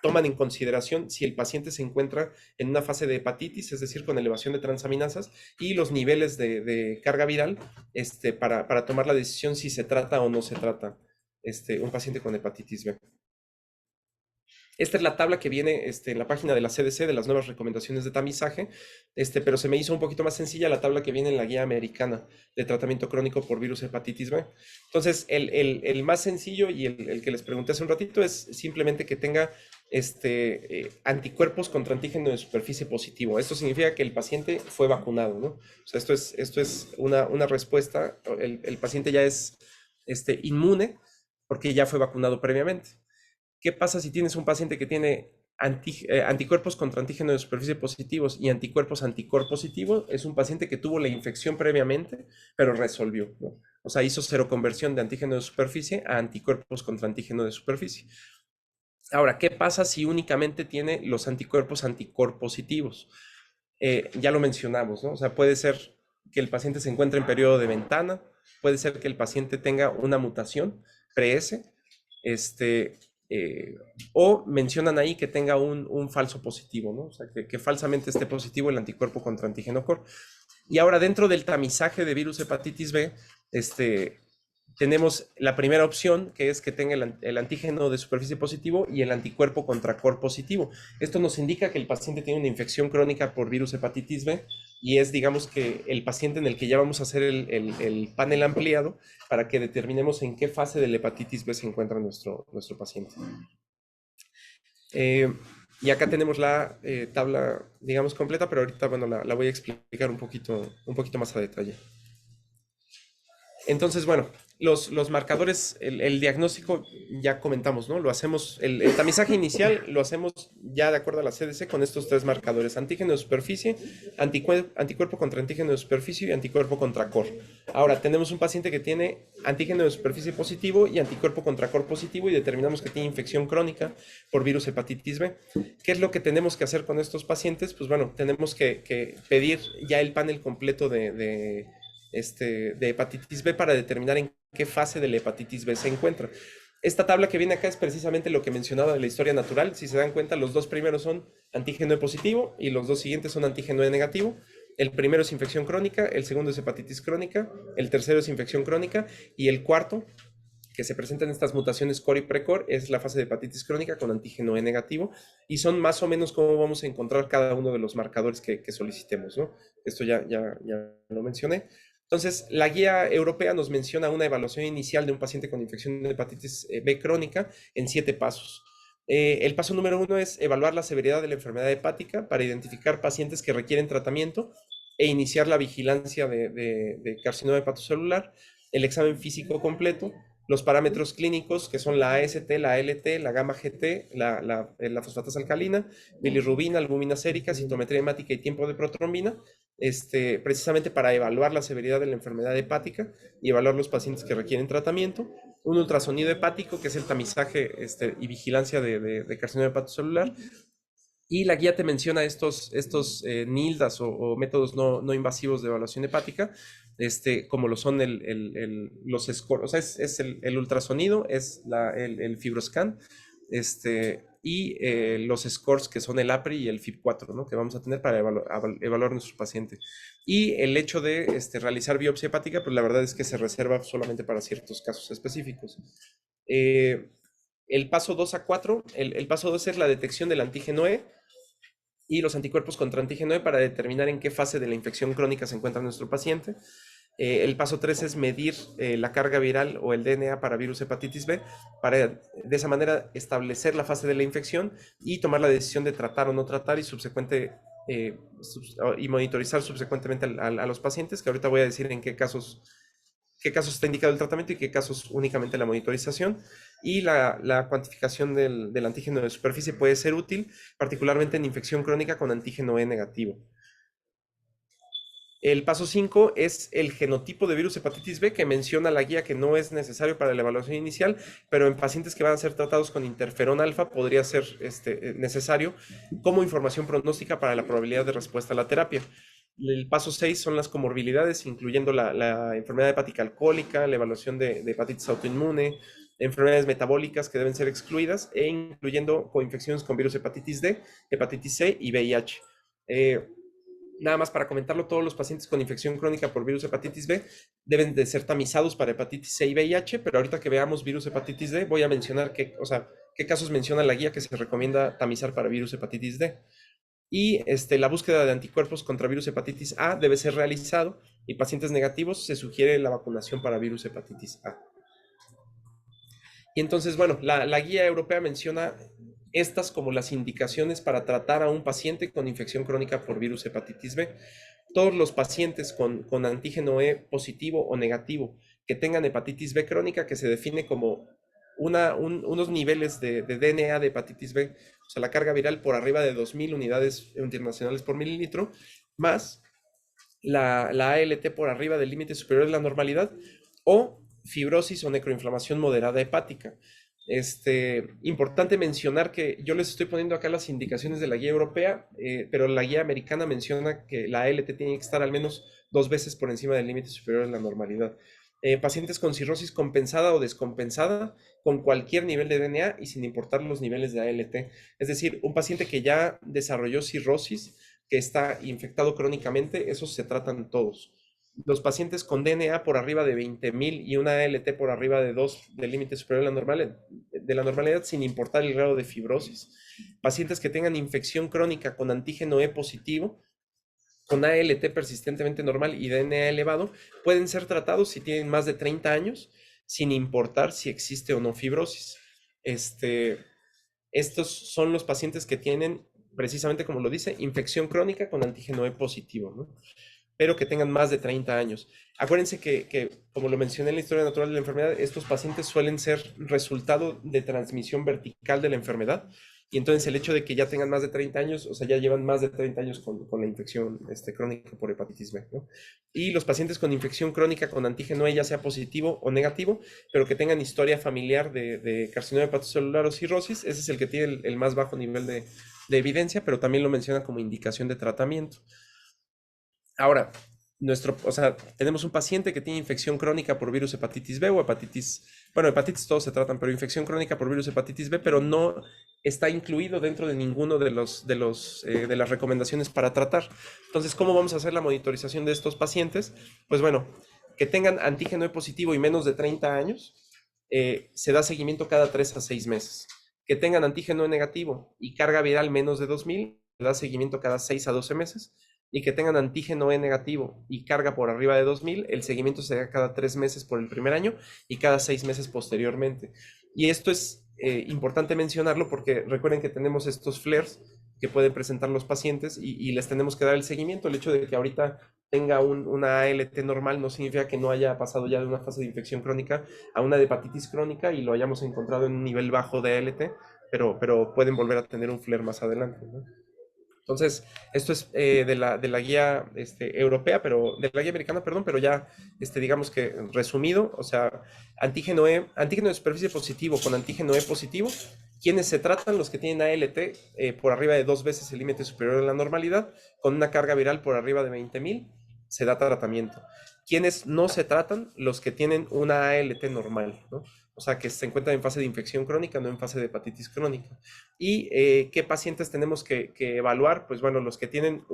toman en consideración si el paciente se encuentra en una fase de hepatitis, es decir, con elevación de transaminasas, y los niveles de carga viral para tomar la decisión si se trata o no se trata un paciente con hepatitis B. Esta es la tabla que viene en la página de la CDC de las nuevas recomendaciones de tamizaje, pero se me hizo un poquito más sencilla la tabla que viene en la guía americana de tratamiento crónico por virus hepatitis B. Entonces, el más sencillo y el que les pregunté hace un ratito es simplemente que tenga anticuerpos contra antígeno de superficie positivo. Esto significa que el paciente fue vacunado, ¿no? O sea, esto es una respuesta, el paciente ya es inmune porque ya fue vacunado previamente. ¿Qué pasa si tienes un paciente que tiene anticuerpos contra antígeno de superficie positivos y anticuerpos anticore positivos? Es un paciente que tuvo la infección previamente, pero resolvió, ¿no? O sea, hizo seroconversión de antígeno de superficie a anticuerpos contra antígeno de superficie. Ahora, ¿qué pasa si únicamente tiene los anticuerpos anticore positivos? Ya lo mencionamos, ¿no? O sea, puede ser que el paciente se encuentre en periodo de ventana, puede ser que el paciente tenga una mutación pre-S, este, eh, o mencionan ahí que tenga un falso positivo, ¿no? O sea, que falsamente esté positivo el anticuerpo contra antígeno core. Y ahora dentro del tamizaje de virus hepatitis B, tenemos la primera opción, que es que tenga el antígeno de superficie positivo y el anticuerpo contra core positivo. Esto nos indica que el paciente tiene una infección crónica por virus hepatitis B y es, digamos, que el paciente en el que ya vamos a hacer el panel ampliado para que determinemos en qué fase de la hepatitis B se encuentra nuestro paciente. Y acá tenemos la tabla, digamos, completa, pero ahorita, bueno, la voy a explicar un poquito más a detalle. Entonces, bueno, los marcadores, el diagnóstico ya comentamos, ¿no? Lo hacemos, el tamizaje inicial lo hacemos ya de acuerdo a la CDC con estos tres marcadores: antígeno de superficie, anticuerpo contra antígeno de superficie y anticuerpo contra core. Ahora, tenemos un paciente que tiene antígeno de superficie positivo y anticuerpo contra core positivo y determinamos que tiene infección crónica por virus hepatitis B. ¿Qué es lo que tenemos que hacer con estos pacientes? Pues bueno, tenemos que pedir ya el panel completo de hepatitis B para determinar en qué fase de la hepatitis B se encuentra. Esta tabla que viene acá es precisamente lo que mencionaba de la historia natural. Si se dan cuenta, los dos primeros son antígeno E positivo y los dos siguientes son antígeno E negativo. El primero es infección crónica, el segundo es hepatitis crónica, el tercero es infección crónica y el cuarto, que se presentan estas mutaciones core y precore, es la fase de hepatitis crónica con antígeno E negativo, y son más o menos cómo vamos a encontrar cada uno de los marcadores que solicitemos, ¿no? Esto ya lo mencioné. Entonces, la guía europea nos menciona una evaluación inicial de un paciente con infección de hepatitis B crónica en 7 pasos. El paso número 1 es evaluar la severidad de la enfermedad hepática para identificar pacientes que requieren tratamiento e iniciar la vigilancia de carcinoma hepatocelular, el examen físico completo, los parámetros clínicos que son la AST, la ALT, la gamma GT, la fosfatasa alcalina, bilirrubina, albúmina sérica, citometría hemática y tiempo de protrombina, precisamente para evaluar la severidad de la enfermedad hepática y evaluar los pacientes que requieren tratamiento. Un ultrasonido hepático, que es el tamizaje y vigilancia de carcinoma hepatocelular. Y la guía te menciona estos NILDAs o métodos no invasivos de evaluación hepática, como lo son los scores, o sea, es el ultrasonido, es el FibroScan, y los scores que son el APRI y el FIB4, ¿no? Que vamos a tener para evaluar a nuestro paciente. Y el hecho de realizar biopsia hepática, pues la verdad es que se reserva solamente para ciertos casos específicos. El paso 2 a 4, el paso 2 es la detección del antígeno E y los anticuerpos contra antígeno E para determinar en qué fase de la infección crónica se encuentra nuestro paciente. El paso 3 es medir la carga viral o el DNA para virus hepatitis B, para de esa manera establecer la fase de la infección y tomar la decisión de tratar o no tratar y monitorizar subsecuentemente a los pacientes, que ahorita voy a decir en qué casos está indicado el tratamiento y qué casos únicamente la monitorización. Y la cuantificación del antígeno de superficie puede ser útil, particularmente en infección crónica con antígeno E negativo. El paso 5 es el genotipo de virus hepatitis B, que menciona la guía que no es necesario para la evaluación inicial, pero en pacientes que van a ser tratados con interferón alfa podría ser necesario como información pronóstica para la probabilidad de respuesta a la terapia. El paso 6 son las comorbilidades, incluyendo la enfermedad hepática alcohólica, la evaluación de hepatitis autoinmune, enfermedades metabólicas que deben ser excluidas, e incluyendo coinfecciones con virus hepatitis D, hepatitis C y VIH. Nada más para comentarlo, todos los pacientes con infección crónica por virus hepatitis B deben de ser tamizados para hepatitis C y VIH, pero ahorita que veamos virus hepatitis D, voy a mencionar qué casos menciona la guía que se recomienda tamizar para virus hepatitis D. Y la búsqueda de anticuerpos contra virus hepatitis A debe ser realizado, y pacientes negativos se sugiere la vacunación para virus hepatitis A. Y entonces, bueno, la guía europea menciona estas como las indicaciones para tratar a un paciente con infección crónica por virus hepatitis B. Todos los pacientes con antígeno E positivo o negativo que tengan hepatitis B crónica, que se define como unos niveles de DNA de hepatitis B, o sea, la carga viral por arriba de 2000 unidades internacionales por mililitro, más la ALT por arriba del límite superior de la normalidad, o fibrosis o necroinflamación moderada hepática. Importante mencionar que yo les estoy poniendo acá las indicaciones de la guía europea, pero la guía americana menciona que la ALT tiene que estar al menos 2 veces por encima del límite superior de la normalidad. Pacientes con cirrosis compensada o descompensada, con cualquier nivel de DNA y sin importar los niveles de ALT. Es decir, un paciente que ya desarrolló cirrosis, que está infectado crónicamente, esos se tratan todos. Los pacientes con DNA por arriba de 20.000 y una ALT por arriba de 2 del límite superior de la normalidad, sin importar el grado de fibrosis. Pacientes que tengan infección crónica con antígeno E positivo, con ALT persistentemente normal y DNA elevado, pueden ser tratados si tienen más de 30 años, sin importar si existe o no fibrosis. Estos son los pacientes que tienen, precisamente como lo dice, infección crónica con antígeno E positivo, ¿no? Pero que tengan más de 30 años. Acuérdense como lo mencioné en la historia natural de la enfermedad, estos pacientes suelen ser resultado de transmisión vertical de la enfermedad, y entonces el hecho de que ya tengan más de 30 años, o sea, ya llevan más de 30 años con la infección crónica por hepatitis B, ¿no? Y los pacientes con infección crónica con antígeno E, ya sea positivo o negativo, pero que tengan historia familiar de carcinoma hepatocelular o cirrosis, ese es el que tiene el más bajo nivel de evidencia, pero también lo menciona como indicación de tratamiento. Ahora, o sea, tenemos un paciente que tiene infección crónica por virus hepatitis B o hepatitis todos se tratan, pero infección crónica por virus hepatitis B, pero no está incluido dentro de ninguno de las recomendaciones para tratar. Entonces, ¿cómo vamos a hacer la monitorización de estos pacientes? Pues bueno, que tengan antígeno E positivo y menos de 30 años, se da seguimiento cada 3 a 6 meses. Que tengan antígeno E negativo y carga viral menos de 2000, se da seguimiento cada 6 a 12 meses. Y que tengan antígeno E negativo y carga por arriba de 2000, el seguimiento se da cada 3 meses por el primer año y cada 6 meses posteriormente. Y esto es importante mencionarlo porque recuerden que tenemos estos flares que pueden presentar los pacientes y les tenemos que dar el seguimiento. El hecho de que ahorita tenga una ALT normal no significa que no haya pasado ya de una fase de infección crónica a una de hepatitis crónica y lo hayamos encontrado en un nivel bajo de ALT, pero pueden volver a tener un flare más adelante, ¿no? Entonces, esto es de la guía europea, de la guía americana, perdón, pero ya, digamos que resumido, o sea, antígeno de superficie positivo con antígeno E positivo, quienes se tratan, los que tienen ALT por arriba de 2 veces el límite superior de la normalidad, con una carga viral por arriba de 20.000, se da tratamiento. Quienes no se tratan, los que tienen una ALT normal, ¿no? O sea, que se encuentran en fase de infección crónica, no en fase de hepatitis crónica. ¿Y qué pacientes tenemos que evaluar? Pues bueno, los que tienen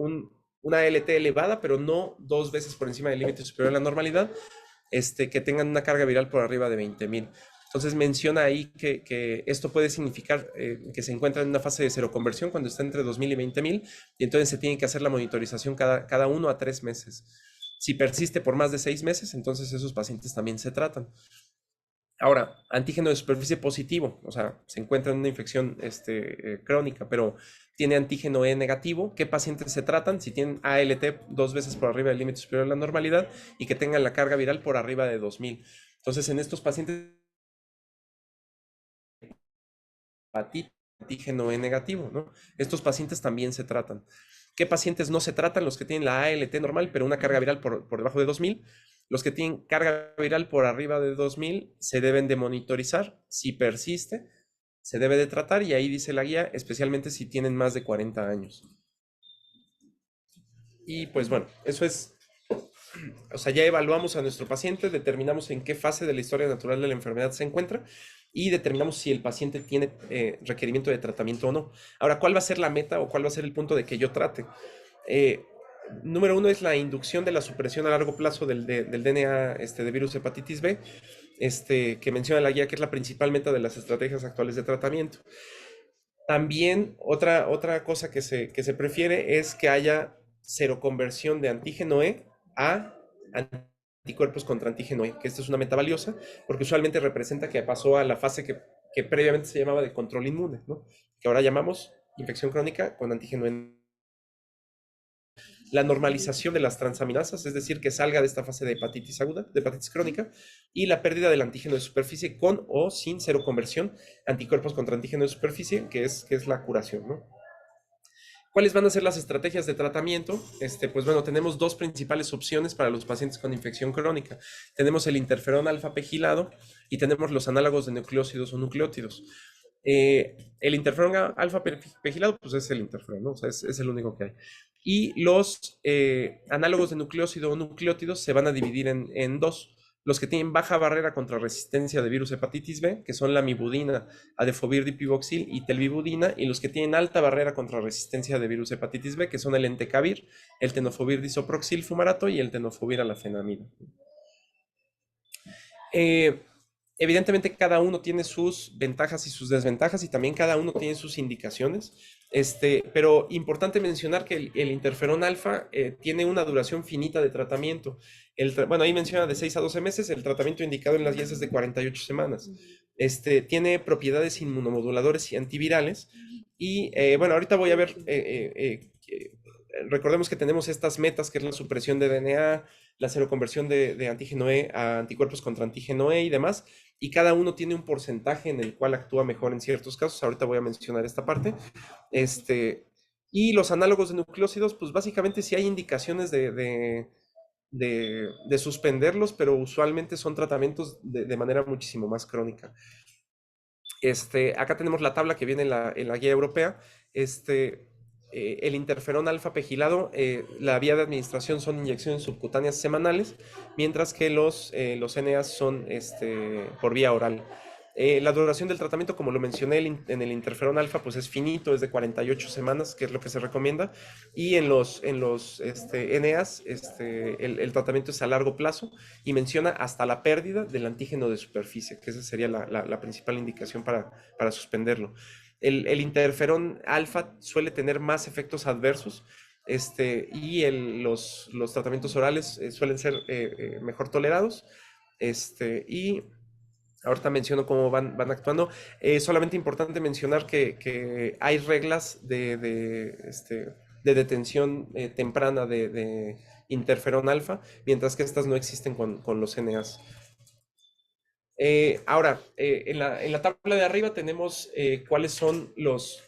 una ALT elevada, pero no 2 veces por encima del límite superior a la normalidad, que tengan una carga viral por arriba de 20.000. Entonces menciona ahí que esto puede significar que se encuentra en una fase de seroconversión cuando está entre 2.000 y 20.000, y entonces se tiene que hacer la monitorización cada 1 a 3 meses. Si persiste por más de 6 meses, entonces esos pacientes también se tratan. Ahora, antígeno de superficie positivo, o sea, se encuentra en una infección crónica, pero tiene antígeno E negativo. ¿Qué pacientes se tratan? Si tienen ALT 2 veces por arriba del límite superior a la normalidad y que tengan la carga viral por arriba de 2000. Entonces, en estos pacientes, antígeno E negativo, ¿no? Estos pacientes también se tratan. ¿Qué pacientes no se tratan? Los que tienen la ALT normal, pero una carga viral por debajo de 2000. Los que tienen carga viral por arriba de 2000 se deben de monitorizar. Si persiste, se debe de tratar, y ahí dice la guía, especialmente si tienen más de 40 años. Y pues bueno, eso es, o sea, ya evaluamos a nuestro paciente, determinamos en qué fase de la historia natural de la enfermedad se encuentra y determinamos si el paciente tiene requerimiento de tratamiento o no. Ahora, ¿cuál va a ser la meta o cuál va a ser el punto de que yo trate? Número 1 es la inducción de la supresión a largo plazo del DNA de virus hepatitis B, que menciona la guía, que es la principal meta de las estrategias actuales de tratamiento. También otra cosa que se prefiere es que haya seroconversión de antígeno E a anticuerpos contra antígeno E, que esta es una meta valiosa porque usualmente representa que pasó a la fase que que previamente se llamaba de control inmune, ¿no? Que ahora llamamos infección crónica con antígeno N. La normalización de las transaminasas, es decir, que salga de esta fase de hepatitis aguda, de hepatitis crónica, y la pérdida del antígeno de superficie con o sin seroconversión, anticuerpos contra antígeno de superficie, que es la curación, ¿no? ¿Cuáles van a ser las estrategias de tratamiento? Pues bueno, tenemos dos principales opciones para los pacientes con infección crónica. Tenemos el interferón alfa pegilado y tenemos los análogos de nucleócidos o nucleótidos. El interferón alfa pegilado, pues es el interferón, ¿no? O sea, es el único que hay. Y los análogos de nucleócido o nucleótidos se van a dividir en dos. Los que tienen baja barrera contra resistencia de virus hepatitis B, que son la mibudina, adefovir dipivoxil y telvibudina, y los que tienen alta barrera contra resistencia de virus hepatitis B, que son el entecavir, el tenofovir disoproxil fumarato y el tenofovir alafenamida. Evidentemente cada uno tiene sus ventajas y sus desventajas y también cada uno tiene sus indicaciones, pero importante mencionar que el interferón alfa tiene una duración finita de tratamiento. Bueno, ahí menciona de 6 a 12 meses, el tratamiento indicado en las guías es de 48 semanas. Tiene propiedades inmunomoduladores y antivirales y bueno, ahorita voy a ver, recordemos que tenemos estas metas, que es la supresión de DNA, la seroconversión de antígeno E a anticuerpos contra antígeno E y demás, y cada uno tiene un porcentaje en el cual actúa mejor en ciertos casos. Ahorita voy a mencionar esta parte. Y los análogos de nucleócidos, pues básicamente sí hay indicaciones de suspenderlos, pero usualmente son tratamientos de manera muchísimo más crónica. Acá tenemos la tabla que viene en la guía europea. El interferón alfa pegilado, la vía de administración son inyecciones subcutáneas semanales, mientras que los NAs son por vía oral. La duración del tratamiento, como lo mencioné, en el interferón alfa, pues es finito, es de 48 semanas, que es lo que se recomienda, y en los NAs, el tratamiento es a largo plazo, y menciona hasta la pérdida del antígeno de superficie, que esa sería la principal indicación para suspenderlo. El interferón alfa suele tener más efectos adversos, y los tratamientos orales suelen ser mejor tolerados, y ahorita menciono cómo van actuando. Solamente importante mencionar que hay reglas de detención temprana de interferón alfa, mientras que estas no existen con los NAs. Ahora, en la tabla de arriba tenemos cuáles son los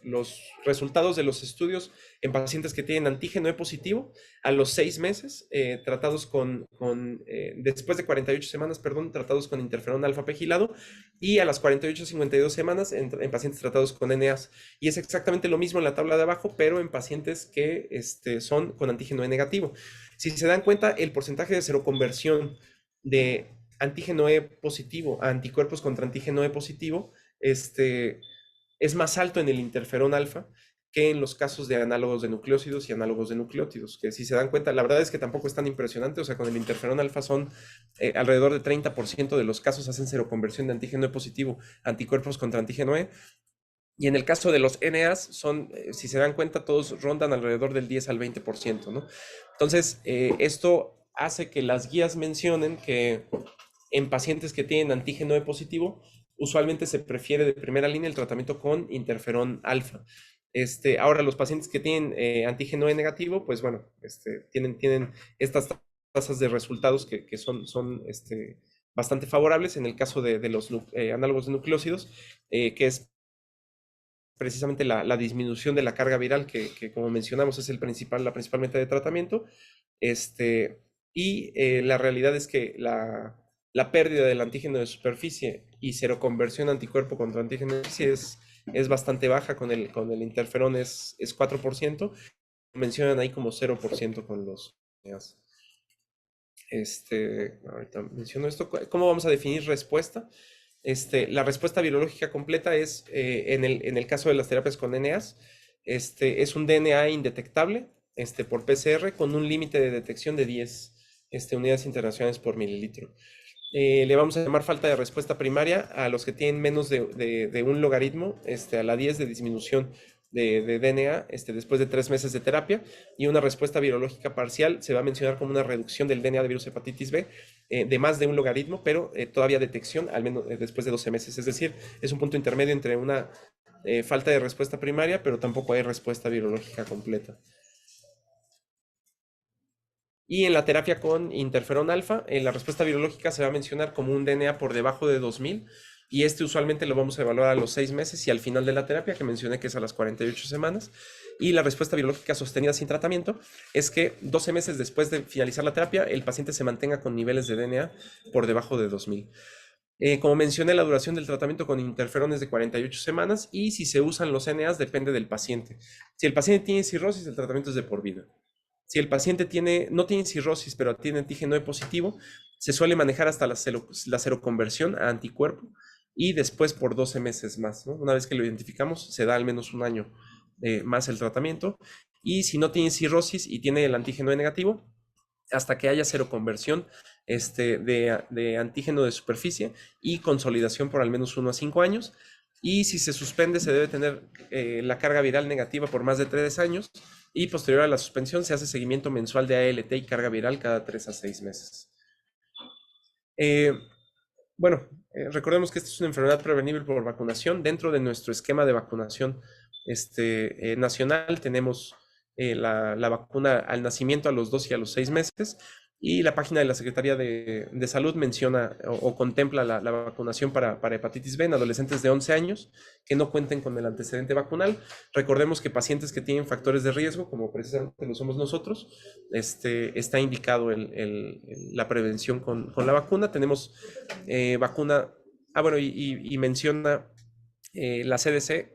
resultados de los estudios en pacientes que tienen antígeno E positivo a los 6 meses, tratados después de 48 semanas, perdón, tratados con interferón alfa pegilado, y a las 48 a 52 semanas en pacientes tratados con NAs. Y es exactamente lo mismo en la tabla de abajo, pero en pacientes que son con antígeno E negativo. Si se dan cuenta, el porcentaje de seroconversión de antígeno E positivo a anticuerpos contra antígeno E positivo, es más alto en el interferón alfa que en los casos de análogos de nucleócidos y análogos de nucleótidos, que si se dan cuenta, la verdad es que tampoco es tan impresionante. O sea, con el interferón alfa son alrededor de 30% de los casos hacen seroconversión de antígeno E positivo a anticuerpos contra antígeno E, y en el caso de los NAs son, si se dan cuenta, todos rondan alrededor del 10 al 20%, ¿no? Entonces, esto hace que las guías mencionen que en pacientes que tienen antígeno E positivo, usualmente se prefiere de primera línea el tratamiento con interferón alfa. Ahora, los pacientes que tienen antígeno E negativo, pues bueno, tienen estas tasas de resultados que son bastante favorables en el caso de los análogos de nucleócidos, que es precisamente la disminución de la carga viral, que como mencionamos es la principal meta de tratamiento. La realidad es que la pérdida del antígeno de superficie y seroconversión anticuerpo contra antígeno de superficie es bastante baja. Con el interferón es 4%, mencionan ahí como 0% con los NAs. Ahorita menciono esto. ¿Cómo vamos a definir respuesta? La respuesta virológica completa es, en el caso de las terapias con NAs, es un DNA indetectable por PCR con un límite de detección de 10 unidades internacionales por mililitro. Le vamos a llamar falta de respuesta primaria a los que tienen menos de un logaritmo a la 10 de disminución de DNA después de 3 meses de terapia, y una respuesta virológica parcial se va a mencionar como una reducción del DNA de virus hepatitis B de más de un logaritmo, pero todavía detección al menos después de 12 meses. Es decir, es un punto intermedio entre una falta de respuesta primaria, pero tampoco hay respuesta virológica completa. Y en la terapia con interferón alfa, la respuesta virológica se va a mencionar como un DNA por debajo de 2000, y usualmente lo vamos a evaluar a los 6 meses y al final de la terapia, que mencioné que es a las 48 semanas. Y la respuesta biológica sostenida sin tratamiento es que 12 meses después de finalizar la terapia, el paciente se mantenga con niveles de DNA por debajo de 2000. Como mencioné, la duración del tratamiento con interferón es de 48 semanas, y si se usan los NAs depende del paciente. Si el paciente tiene cirrosis, el tratamiento es de por vida. Si el paciente no tiene cirrosis, pero tiene antígeno E positivo, se suele manejar hasta la seroconversión a anticuerpo, y después por 12 meses más, ¿no? Una vez que lo identificamos, se da al menos un año más el tratamiento. Y si no tiene cirrosis y tiene el antígeno E negativo, hasta que haya seroconversión de antígeno de superficie y consolidación por al menos 1 a 5 años. Y si se suspende, se debe tener la carga viral negativa por más de 3 años, y posterior a la suspensión se hace seguimiento mensual de ALT y carga viral cada 3 a 6 meses. Eh, bueno, recordemos que esta es una enfermedad prevenible por vacunación. Dentro de nuestro esquema de vacunación nacional tenemos la vacuna al nacimiento, a los 2 y a los 6 meses, y la página de la Secretaría de Salud menciona o contempla la vacunación para hepatitis B en adolescentes de 11 años que no cuenten con el antecedente vacunal. Recordemos que pacientes que tienen factores de riesgo, como precisamente lo somos nosotros, está indicado la prevención con la vacuna. Tenemos vacuna, bueno, y menciona la CDC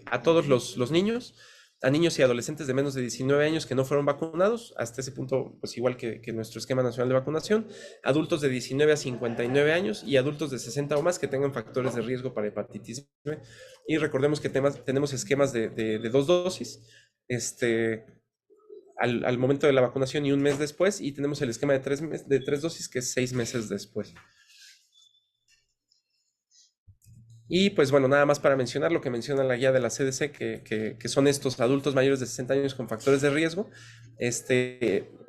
a todos los niños, a niños y adolescentes de menos de 19 años que no fueron vacunados, hasta ese punto, pues igual que nuestro esquema nacional de vacunación, adultos de 19 a 59 años y adultos de 60 o más que tengan factores de riesgo para hepatitis B. Y recordemos que tenemos esquemas de 2 dosis, al momento de la vacunación y un mes después, y tenemos el esquema de tres dosis, que es 6 meses después. Y pues bueno, nada más para mencionar lo que menciona la guía de la CDC, que son estos adultos mayores de 60 años con factores de riesgo.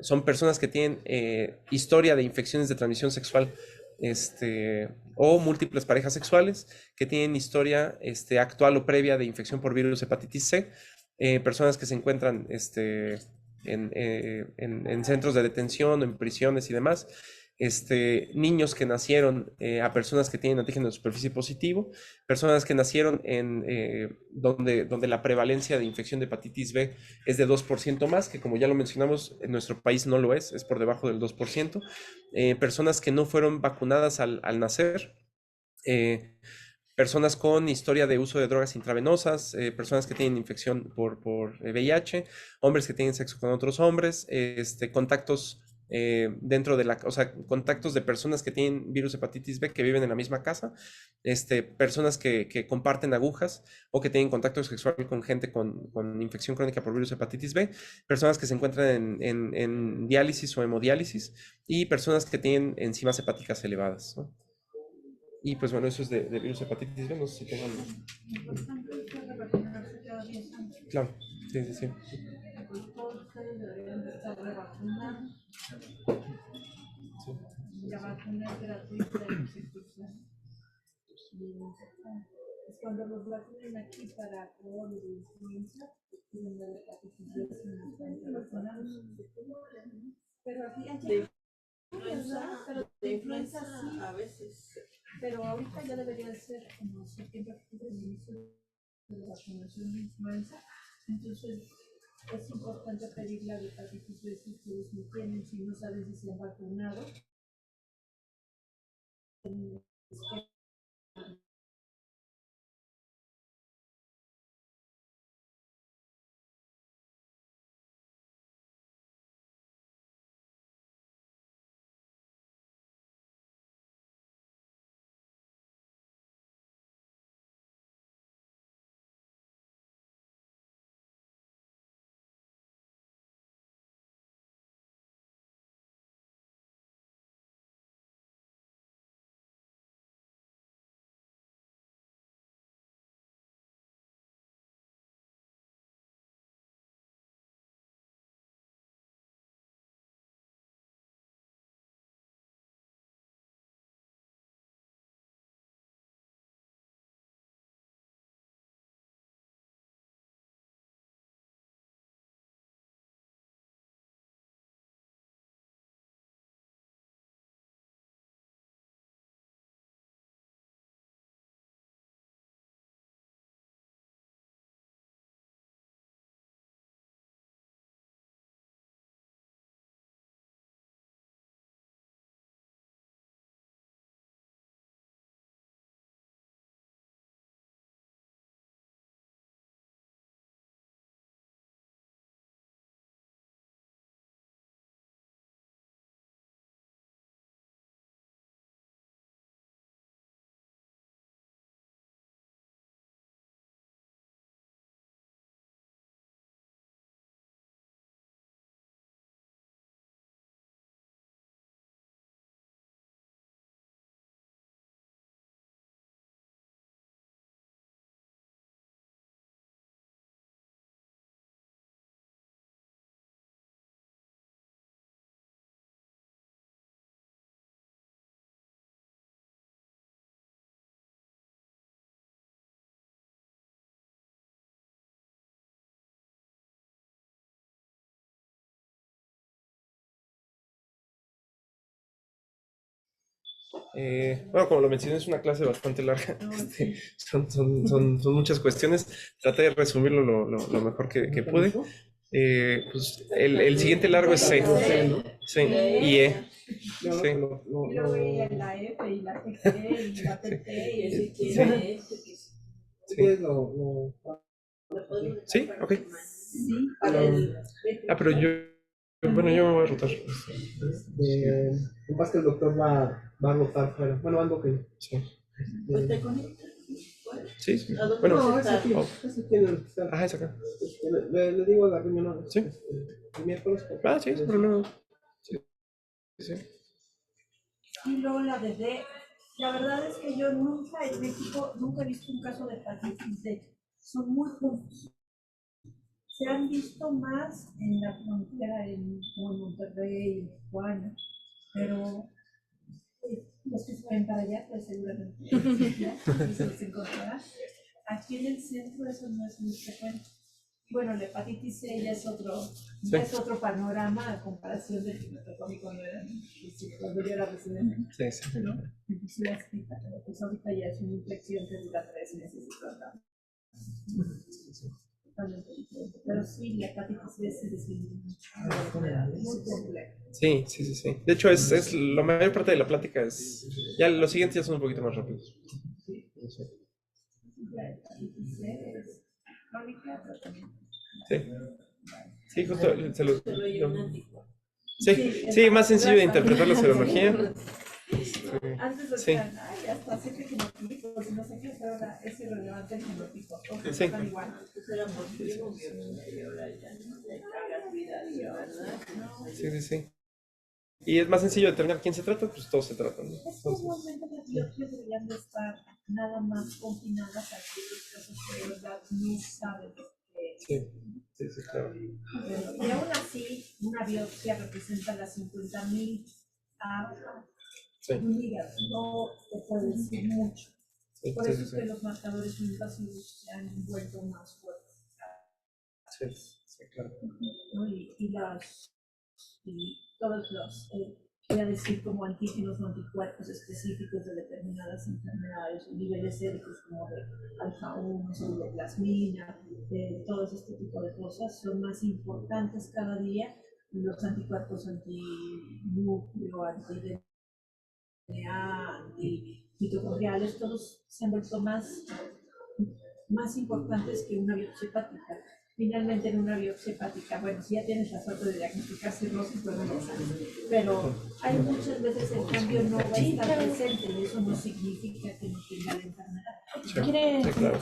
Son personas que tienen historia de infecciones de transmisión sexual, o múltiples parejas sexuales, que tienen historia actual o previa de infección por virus hepatitis C, personas que se encuentran en centros de detención o en prisiones y demás, niños que nacieron a personas que tienen antígeno de superficie positivo, personas que nacieron donde la prevalencia de infección de hepatitis B es de 2% más, que como ya lo mencionamos, en nuestro país no lo es por debajo del 2%, personas que no fueron vacunadas al nacer, personas con historia de uso de drogas intravenosas, personas que tienen infección por VIH, hombres que tienen sexo con otros hombres, contactos dentro de o sea, contactos de personas que tienen virus hepatitis B que viven en la misma casa, personas que comparten agujas o que tienen contacto sexual con gente con infección crónica por virus hepatitis B, personas que se encuentran en diálisis o hemodiálisis, y personas que tienen enzimas hepáticas elevadas, ¿no? Y pues bueno, eso es de virus hepatitis B, no sé si tengan. Importante es vacunarse cada 10 años. Claro, sí, sí, sí. Pues todos ustedes deberían de estar revacunados. La vacuna es gratuita en institución. Es cuando los vacunen aquí para polio y influenza, tienen la hepatitis B si no están vacunados. Pero aquí hay de influenza sí, a veces. Pero ahorita ya debería ser como septiembre, octubre, inicio de la vacunación de influenza. Entonces es importante pedir la hepatitis B si ustedes no tienen, si no saben si se han vacunado. Bueno, como lo mencioné, es una clase bastante larga. No, Este, sí. son muchas cuestiones. Traté de resumirlo lo mejor que pude. Pues el siguiente largo es C. Sí, y E. Sí, Y luego hay la F y la TG y la TT y ese que sí, sí, ok. sí, para el Pero bueno, yo me voy a rotar. Capaz que el doctor va a rotar fuera. Bueno, ando que. Sí, pues te conectas. sí, sí. ¿A dónde Bueno, vas a No, estar? ese tiene que estar. ajá, es acá. Le digo a la reunión. Sí. El miércoles. Sí, sin problema. Sí, sí. Y luego la de D. La verdad es que yo nunca en México, nunca he visto un caso de hepatitis D. Son muy pocos. Se han visto más en la frontera, como en Monterrey, en Tijuana, pero los que se vayan para allá, pues seguramente se les encontrará. Aquí en el centro eso no es muy frecuente. Bueno, la hepatitis C ya Sí. es otro panorama a comparación del que me tocó a mí cuando yo era residente. Sí, sí. ¿No? Inclusive escrita, pero pues ahorita ya es una infección que dura 3 meses y tratamos. Totalmente diferente. Pero sí, la hepatitis C sigue siendo muy compleja. Sí, sí, sí, sí. De hecho, es la mayor parte de la plática es. Ya los siguientes ya son un poquito más rápidos. Sí. La hepatitis C es crónica, tratamiento. Sí. Sí, justo se lo. Pero hay un anticuerpo. Sí, más sencillo de interpretar la serología. Antes Sí. decían, ay, hasta siete genotipos, no sé qué, pero ahora es irrelevante el genotipo. Todos Sí. están igual. Pues era por primos y ahora ya no le cagas vida, ¿verdad? No. Sí, sí, sí. Y es más sencillo determinar quién se trata, pues todos se tratan, ¿no? Es que Entonces, normalmente las biopsias deberían de estar nada más confinadas a aquellos casos que de verdad no saben que sí, sí, sí, claro. y aún así, una biopsia representa las 50,000 Sí, un hígado, no te puede decir mucho. sí, Por sí, eso sí, es sí. que los marcadores invasivos se han vuelto más fuertes. Sí, sí, claro. ¿No? Y todos los, voy a decir como antígenos o anticuerpos específicos de determinadas enfermedades, niveles séricos como de alfa-1, celuloplasmina, todo este tipo de cosas son más importantes cada día. Los anticuerpos antinúcleo, antimitocondiales, todos se han vuelto más importantes que una biopsia hepática. Finalmente, en una biopsia hepática, bueno, si ya tienes la suerte de diagnosticar cirrosis, pues no lo sabes. Pero hay muchas veces el cambio no va a estar presente y eso no significa que no tenga la enfermedad. Sí, sí, claro.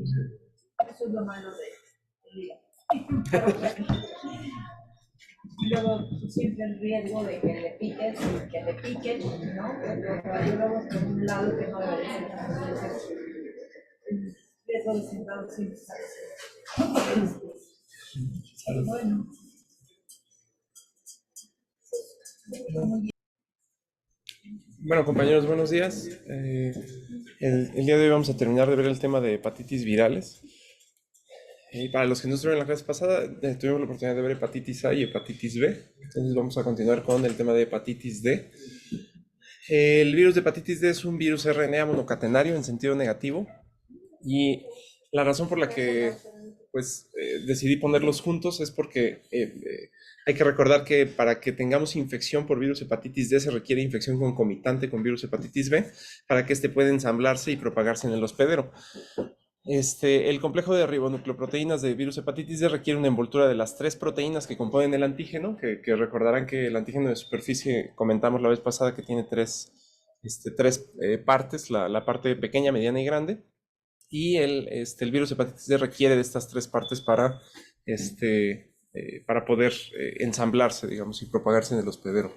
Eso es lo malo del hígado. Pero bueno. Luego siempre el riesgo de que le piques, que le piquen, ¿no? Los radiólogos por un lado que no debe ser el riesgo de sentado siempre sale. Bueno. Bueno, compañeros, buenos días. El día de hoy vamos a terminar de ver el tema de hepatitis virales. Para los que no estuvieron en la clase pasada, tuvimos la oportunidad de ver hepatitis A y hepatitis B. Entonces vamos a continuar con el tema de hepatitis D. El virus de hepatitis D es un virus RNA monocatenario en sentido negativo. Y la razón por la que decidí ponerlos juntos es porque hay que recordar que para que tengamos infección por virus hepatitis D se requiere infección concomitante con virus hepatitis B para que éste pueda ensamblarse y propagarse en el hospedero. El complejo de ribonucleoproteínas de virus hepatitis D requiere una envoltura de las 3 proteínas que componen el antígeno, que recordarán que el antígeno de superficie comentamos la vez pasada que tiene tres partes, la parte pequeña, mediana y grande. Y el virus hepatitis D requiere de estas 3 partes para poder ensamblarse, digamos, y propagarse en el hospedero.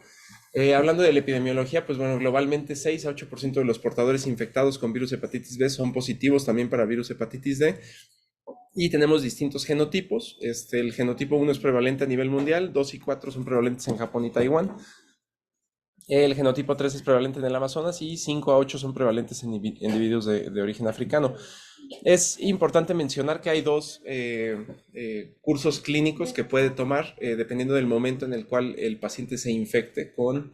Hablando de la epidemiología, pues bueno, globalmente 6 a 8% de los portadores infectados con virus hepatitis B son positivos también para virus hepatitis D. Y tenemos distintos genotipos. El genotipo 1 es prevalente a nivel mundial, 2 y 4 son prevalentes en Japón y Taiwán. El genotipo 3 es prevalente en el Amazonas y 5 a 8 son prevalentes en individuos de origen africano. Es importante mencionar que hay 2 cursos clínicos que puede tomar dependiendo del momento en el cual el paciente se infecte con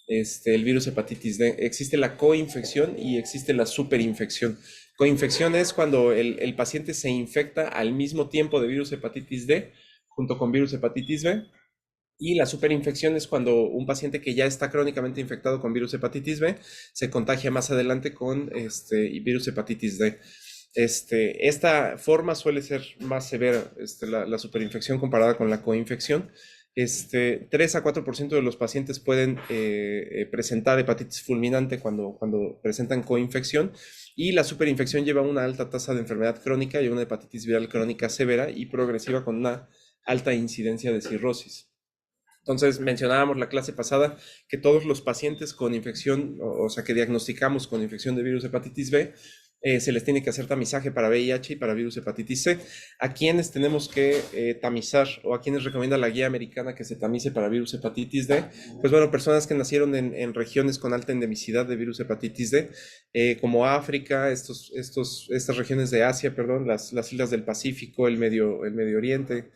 el virus hepatitis D. Existe la coinfección y existe la superinfección. Coinfección es cuando el paciente se infecta al mismo tiempo de virus hepatitis D junto con virus hepatitis B. Y la superinfección es cuando un paciente que ya está crónicamente infectado con virus hepatitis B se contagia más adelante con virus hepatitis D. Esta forma suele ser más severa, la superinfección comparada con la coinfección. 3 a 4% de los pacientes pueden presentar hepatitis fulminante cuando presentan coinfección, y la superinfección lleva una alta tasa de enfermedad crónica y una hepatitis viral crónica severa y progresiva con una alta incidencia de cirrosis. Entonces, mencionábamos la clase pasada que todos los pacientes con infección, o sea, que diagnosticamos con infección de virus hepatitis B, se les tiene que hacer tamizaje para VIH y para virus hepatitis C. ¿A quienes tenemos que tamizar, o a quienes recomienda la guía americana que se tamice para virus hepatitis D? Pues bueno, personas que nacieron en regiones con alta endemicidad de virus hepatitis D, como África, estas regiones de Asia, perdón, las islas del Pacífico, el Medio Oriente,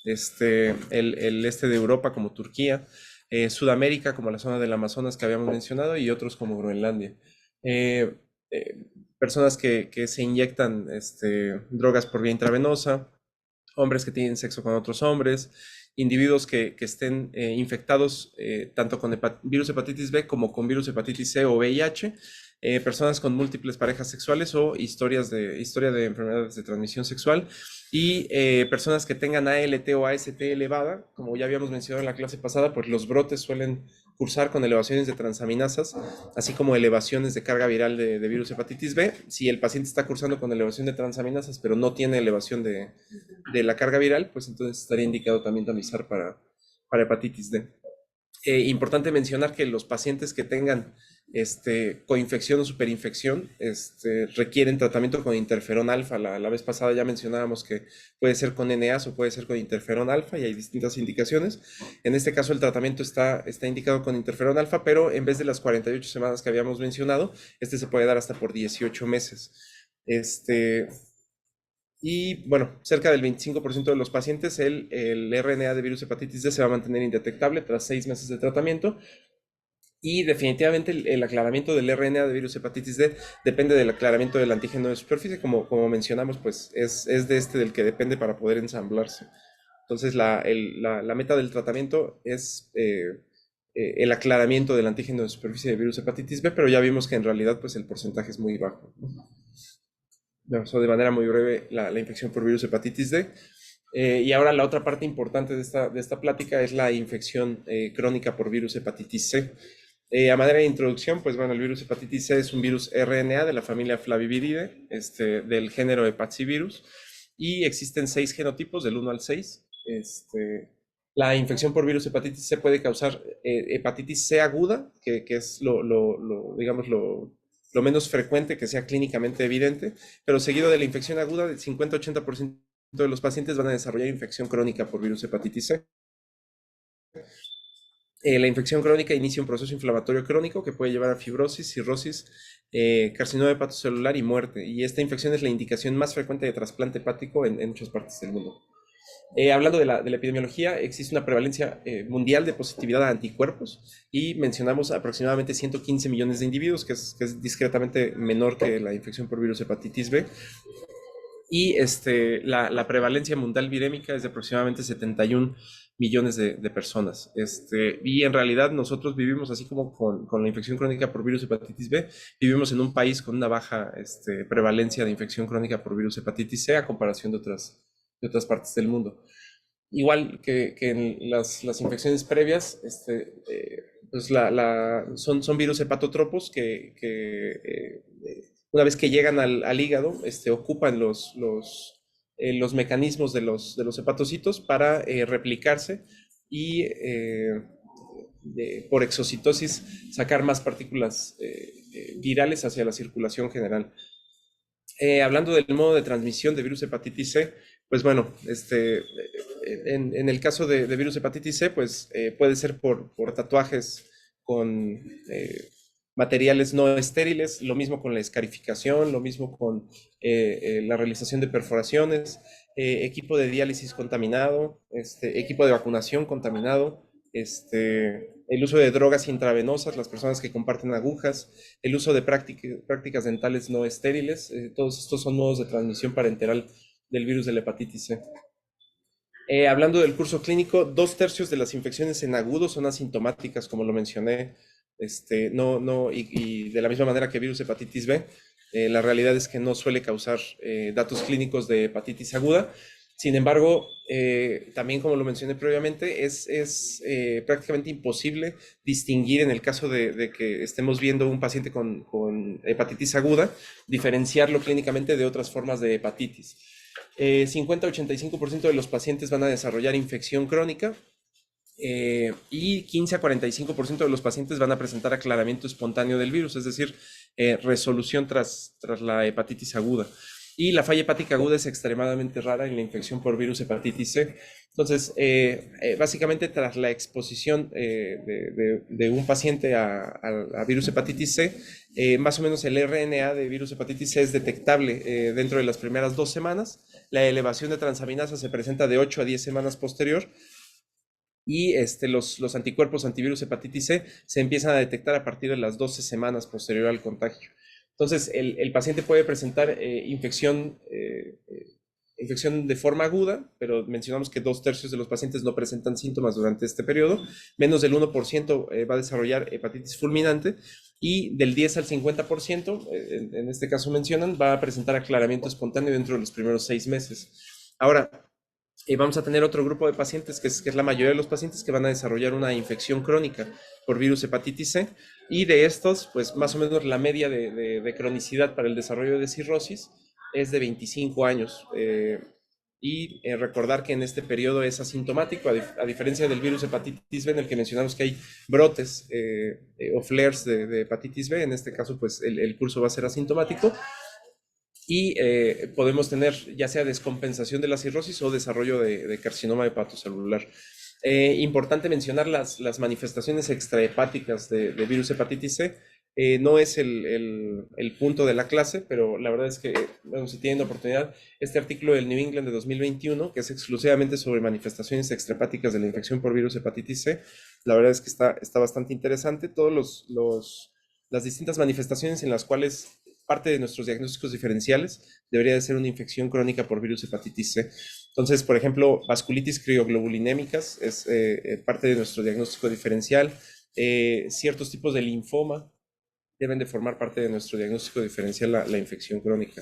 el este de Europa como Turquía, Sudamérica como la zona del Amazonas que habíamos mencionado, y otros como Groenlandia. Eh, eh, Personas que se inyectan drogas por vía intravenosa, hombres que tienen sexo con otros hombres, individuos que estén infectados tanto con virus hepatitis B como con virus hepatitis C o VIH, personas con múltiples parejas sexuales o historia de enfermedades de transmisión sexual, y personas que tengan ALT o AST elevada. Como ya habíamos mencionado en la clase pasada, pues los brotes suelen cursar con elevaciones de transaminasas, así como elevaciones de carga viral de virus hepatitis B. Si el paciente está cursando con elevación de transaminasas, pero no tiene elevación de la carga viral, pues entonces estaría indicado también tamizar para hepatitis D. Importante mencionar que los pacientes que tengan coinfección o superinfección requieren tratamiento con interferón alfa. La vez pasada ya mencionábamos que puede ser con NAs o puede ser con interferón alfa, y hay distintas indicaciones. En este caso el tratamiento está indicado con interferón alfa, pero en vez de las 48 semanas que habíamos mencionado, se puede dar hasta por 18 meses. Y bueno, cerca del 25% de los pacientes el RNA de virus hepatitis D se va a mantener indetectable tras 6 meses de tratamiento. Y definitivamente el aclaramiento del RNA de virus hepatitis D depende del aclaramiento del antígeno de superficie. Como mencionamos, pues es del que depende para poder ensamblarse. Entonces la meta del tratamiento es el aclaramiento del antígeno de superficie de virus hepatitis B, pero ya vimos que en realidad pues el porcentaje es muy bajo. De manera muy breve la infección por virus hepatitis D. Y ahora la otra parte importante de esta plática es la infección crónica por virus hepatitis C. A manera de introducción, pues bueno, el virus hepatitis C es un virus RNA de la familia Flaviviridae, del género Hepativirus, y existen 6 genotipos, del 1 al 6. La infección por virus hepatitis C puede causar hepatitis C aguda, que es digamos, lo menos frecuente, que sea clínicamente evidente, pero seguido de la infección aguda, del 50-80% de los pacientes van a desarrollar infección crónica por virus hepatitis C. La infección crónica inicia un proceso inflamatorio crónico que puede llevar a fibrosis, cirrosis, carcinoma hepatocelular y muerte. Y esta infección es la indicación más frecuente de trasplante hepático en muchas partes del mundo. Hablando de la epidemiología, existe una prevalencia mundial de positividad a anticuerpos, y mencionamos aproximadamente 115 millones de individuos, que es discretamente menor que la infección por virus hepatitis B. Y la prevalencia mundial virémica es de aproximadamente 71 millones de personas. Y en realidad nosotros vivimos, así como con la infección crónica por virus hepatitis B, vivimos en un país con una baja prevalencia de infección crónica por virus hepatitis C a comparación de otras partes del mundo. Igual que en las infecciones previas, pues son virus hepatotropos que una vez que llegan al hígado, ocupan los mecanismos de los hepatocitos para replicarse y por exocitosis sacar más partículas virales hacia la circulación general. Hablando del modo de transmisión de virus hepatitis C, pues bueno, en el caso de virus hepatitis C, pues puede ser por tatuajes con materiales no estériles, lo mismo con la escarificación, lo mismo con la realización de perforaciones, equipo de diálisis contaminado, equipo de vacunación contaminado, el uso de drogas intravenosas, las personas que comparten agujas, el uso de prácticas dentales no estériles, todos estos son modos de transmisión parenteral del virus de la hepatitis C. Hablando del curso clínico, 2/3 de las infecciones en agudo son asintomáticas, como lo mencioné, y de la misma manera que virus hepatitis B, la realidad es que no suele causar datos clínicos de hepatitis aguda. Sin embargo, también como lo mencioné previamente, es prácticamente imposible distinguir en el caso de que estemos viendo un paciente con hepatitis aguda, diferenciarlo clínicamente de otras formas de hepatitis. 50-85% de los pacientes van a desarrollar infección crónica y 15-45% de los pacientes van a presentar aclaramiento espontáneo del virus, es decir, resolución tras la hepatitis aguda. Y la falla hepática aguda es extremadamente rara en la infección por virus hepatitis C. Entonces, básicamente tras la exposición de un paciente a virus hepatitis C, más o menos el RNA de virus hepatitis C es detectable dentro de las primeras 2 semanas. La elevación de transaminasa se presenta de 8 a 10 semanas posterior. Y los anticuerpos antivirus hepatitis C se empiezan a detectar a partir de las 12 semanas posterior al contagio. Entonces, el paciente puede presentar infección de forma aguda, pero mencionamos que 2/3 de los pacientes no presentan síntomas durante este periodo. Menos del 1% va a desarrollar hepatitis fulminante y del 10 al 50%, en este caso mencionan, va a presentar aclaramiento espontáneo dentro de los primeros 6 meses. Ahora, vamos a tener otro grupo de pacientes, que es la mayoría de los pacientes que van a desarrollar una infección crónica por virus hepatitis C, y de estos, pues más o menos la media de cronicidad para el desarrollo de cirrosis es de 25 años. Recordar que en este periodo es asintomático, a diferencia del virus hepatitis B, en el que mencionamos que hay brotes o flares de hepatitis B, en este caso pues el curso va a ser asintomático. Y podemos tener ya sea descompensación de la cirrosis o desarrollo de carcinoma hepatocelular. Importante mencionar las manifestaciones extrahepáticas de virus hepatitis C. No es el punto de la clase, pero la verdad es que, bueno, si tienen oportunidad, este artículo del New England de 2021, que es exclusivamente sobre manifestaciones extrahepáticas de la infección por virus hepatitis C, la verdad es que está bastante interesante. Las distintas manifestaciones en las cuales parte de nuestros diagnósticos diferenciales debería de ser una infección crónica por virus hepatitis C. Entonces, por ejemplo, vasculitis crioglobulinémicas es parte de nuestro diagnóstico diferencial. Ciertos tipos de linfoma deben de formar parte de nuestro diagnóstico diferencial, la infección crónica.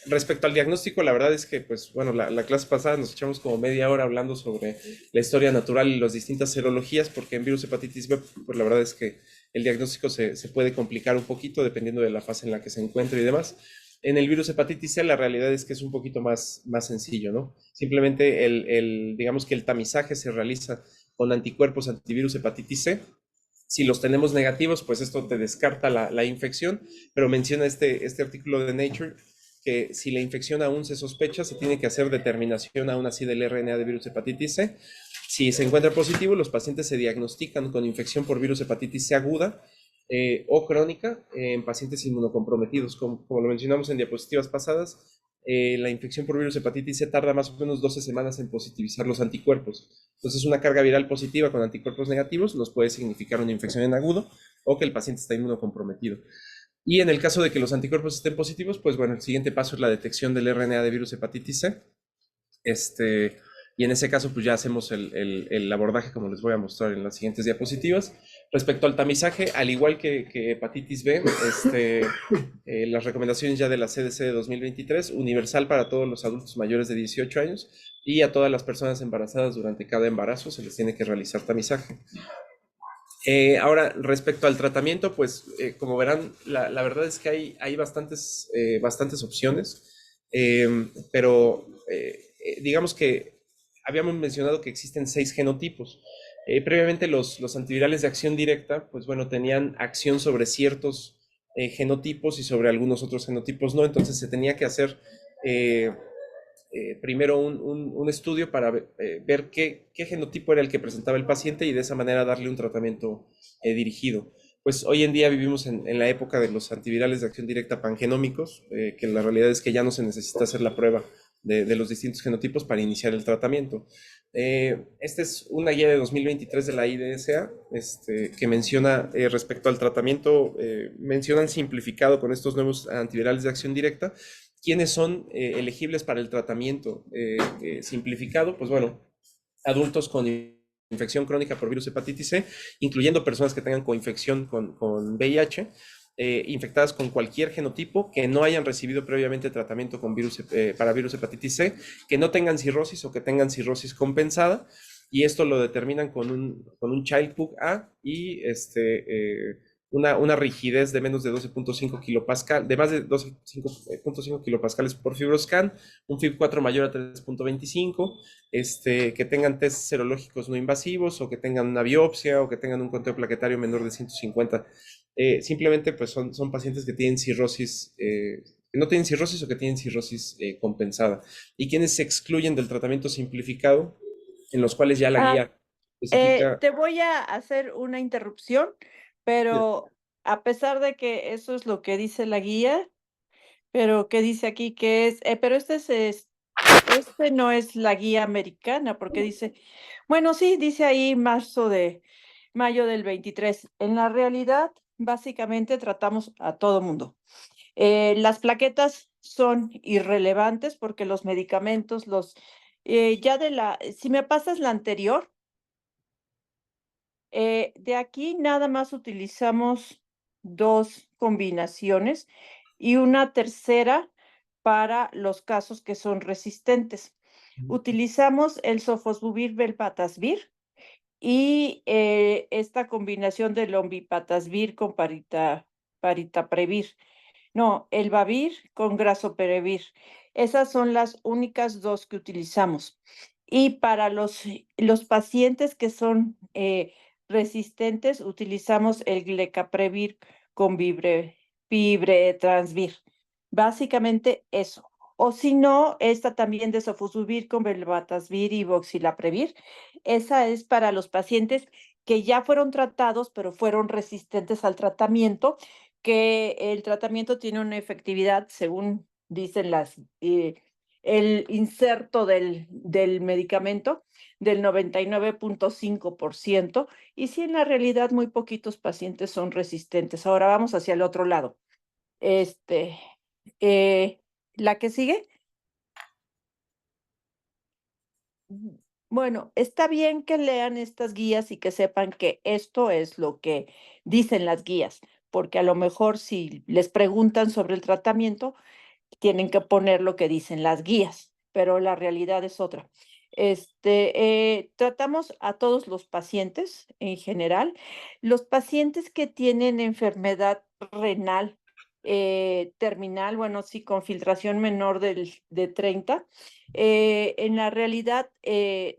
Respecto al diagnóstico, la verdad es que, pues, bueno, la clase pasada nos echamos como media hora hablando sobre la historia natural y las distintas serologías, porque en virus hepatitis B, pues la verdad es que el diagnóstico se puede complicar un poquito dependiendo de la fase en la que se encuentre y demás. En el virus hepatitis C la realidad es que es un poquito más sencillo, ¿no? Simplemente digamos que el tamizaje se realiza con anticuerpos antivirus hepatitis C. Si los tenemos negativos, pues esto te descarta la infección, pero menciona este artículo de Nature que si la infección aún se sospecha, se tiene que hacer determinación aún así del RNA de virus hepatitis C. Si se encuentra positivo, los pacientes se diagnostican con infección por virus hepatitis C aguda o crónica en pacientes inmunocomprometidos. Como lo mencionamos en diapositivas pasadas, la infección por virus hepatitis C tarda más o menos 12 semanas en positivizar los anticuerpos. Entonces, una carga viral positiva con anticuerpos negativos nos puede significar una infección en agudo o que el paciente está inmunocomprometido. Y en el caso de que los anticuerpos estén positivos, pues bueno, el siguiente paso es la detección del RNA de virus hepatitis C. Y en ese caso, pues ya hacemos el abordaje, como les voy a mostrar en las siguientes diapositivas. Respecto al tamizaje, al igual que hepatitis B, las recomendaciones ya de la CDC de 2023, universal para todos los adultos mayores de 18 años y a todas las personas embarazadas durante cada embarazo se les tiene que realizar tamizaje. Ahora, respecto al tratamiento, pues como verán, la verdad es que hay bastantes opciones, pero digamos que habíamos mencionado que existen 6 genotipos. Previamente los antivirales de acción directa, pues bueno, tenían acción sobre ciertos genotipos y sobre algunos otros genotipos no, entonces se tenía que hacer primero un estudio para ver qué genotipo era el que presentaba el paciente y de esa manera darle un tratamiento dirigido. Pues hoy en día vivimos en la época de los antivirales de acción directa pangenómicos, que la realidad es que ya no se necesita hacer la prueba de los distintos genotipos para iniciar el tratamiento. Esta es una guía de 2023 de la IDSA que menciona respecto al tratamiento, mencionan simplificado con estos nuevos antivirales de acción directa, quiénes son elegibles para el tratamiento simplificado. Pues bueno, adultos con infección crónica por virus hepatitis C, incluyendo personas que tengan coinfección con VIH, infectadas con cualquier genotipo, que no hayan recibido previamente tratamiento con para virus hepatitis C, que no tengan cirrosis o que tengan cirrosis compensada, y esto lo determinan con un Child Pugh A y una rigidez de menos de 12.5 kilopascal, de más de 12.5 kilopascales por fibroscan, un FIB4 mayor a 3.25, que tengan test serológicos no invasivos, o que tengan una biopsia, o que tengan un conteo plaquetario menor de 150. Simplemente pues son pacientes que tienen cirrosis, que no tienen cirrosis o que tienen cirrosis compensada, y quienes se excluyen del tratamiento simplificado, en los cuales ya la guía especifica. Te voy a hacer una interrupción, pero a pesar de que eso es lo que dice la guía, pero que dice aquí que es, pero este no es la guía americana, porque dice, bueno, sí, dice ahí mayo del 23. En la realidad, básicamente tratamos a todo mundo. Las plaquetas son irrelevantes porque los medicamentos, si me pasas la anterior, de aquí nada más utilizamos 2 combinaciones y una tercera para los casos que son resistentes. Utilizamos el sofosbuvir velpatasvir y esta combinación del ombipatasvir con paritaprevir. No, el Bavir con Grasoprevir. Esas son las únicas 2 que utilizamos. Y para los pacientes que son resistentes, utilizamos el Glecaprevir con Vibretransvir. Básicamente eso. O si no, esta también de Sofosbuvir con Velpatasvir y Voxilaprevir. Esa es para los pacientes que ya fueron tratados, pero fueron resistentes al tratamiento, que el tratamiento tiene una efectividad, según dicen el inserto del medicamento, del 99.5%, y sí, en la realidad muy poquitos pacientes son resistentes. Ahora vamos hacia el otro lado. Eh, ¿La que sigue? Bueno, está bien que lean estas guías y que sepan que esto es lo que dicen las guías, porque a lo mejor si les preguntan sobre el tratamiento, tienen que poner lo que dicen las guías, pero la realidad es otra. Tratamos a todos los pacientes en general. Los pacientes que tienen enfermedad renal terminal, bueno, sí, con filtración menor de 30, en la realidad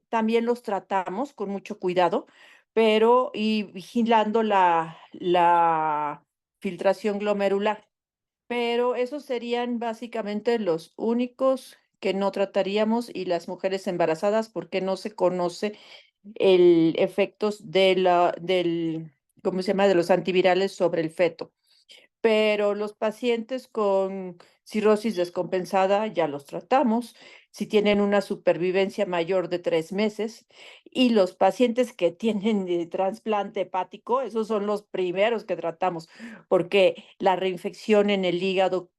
también los tratamos con mucho cuidado, pero y vigilando la filtración glomerular. Pero esos serían básicamente los únicos que no trataríamos, y las mujeres embarazadas, porque no se conoce el efectos ¿cómo se llama?, de los antivirales sobre el feto. Pero los pacientes con cirrosis descompensada ya los tratamos, si tienen una supervivencia mayor de 3 meses, y los pacientes que tienen trasplante hepático, esos son los primeros que tratamos, porque la reinfección en el hígado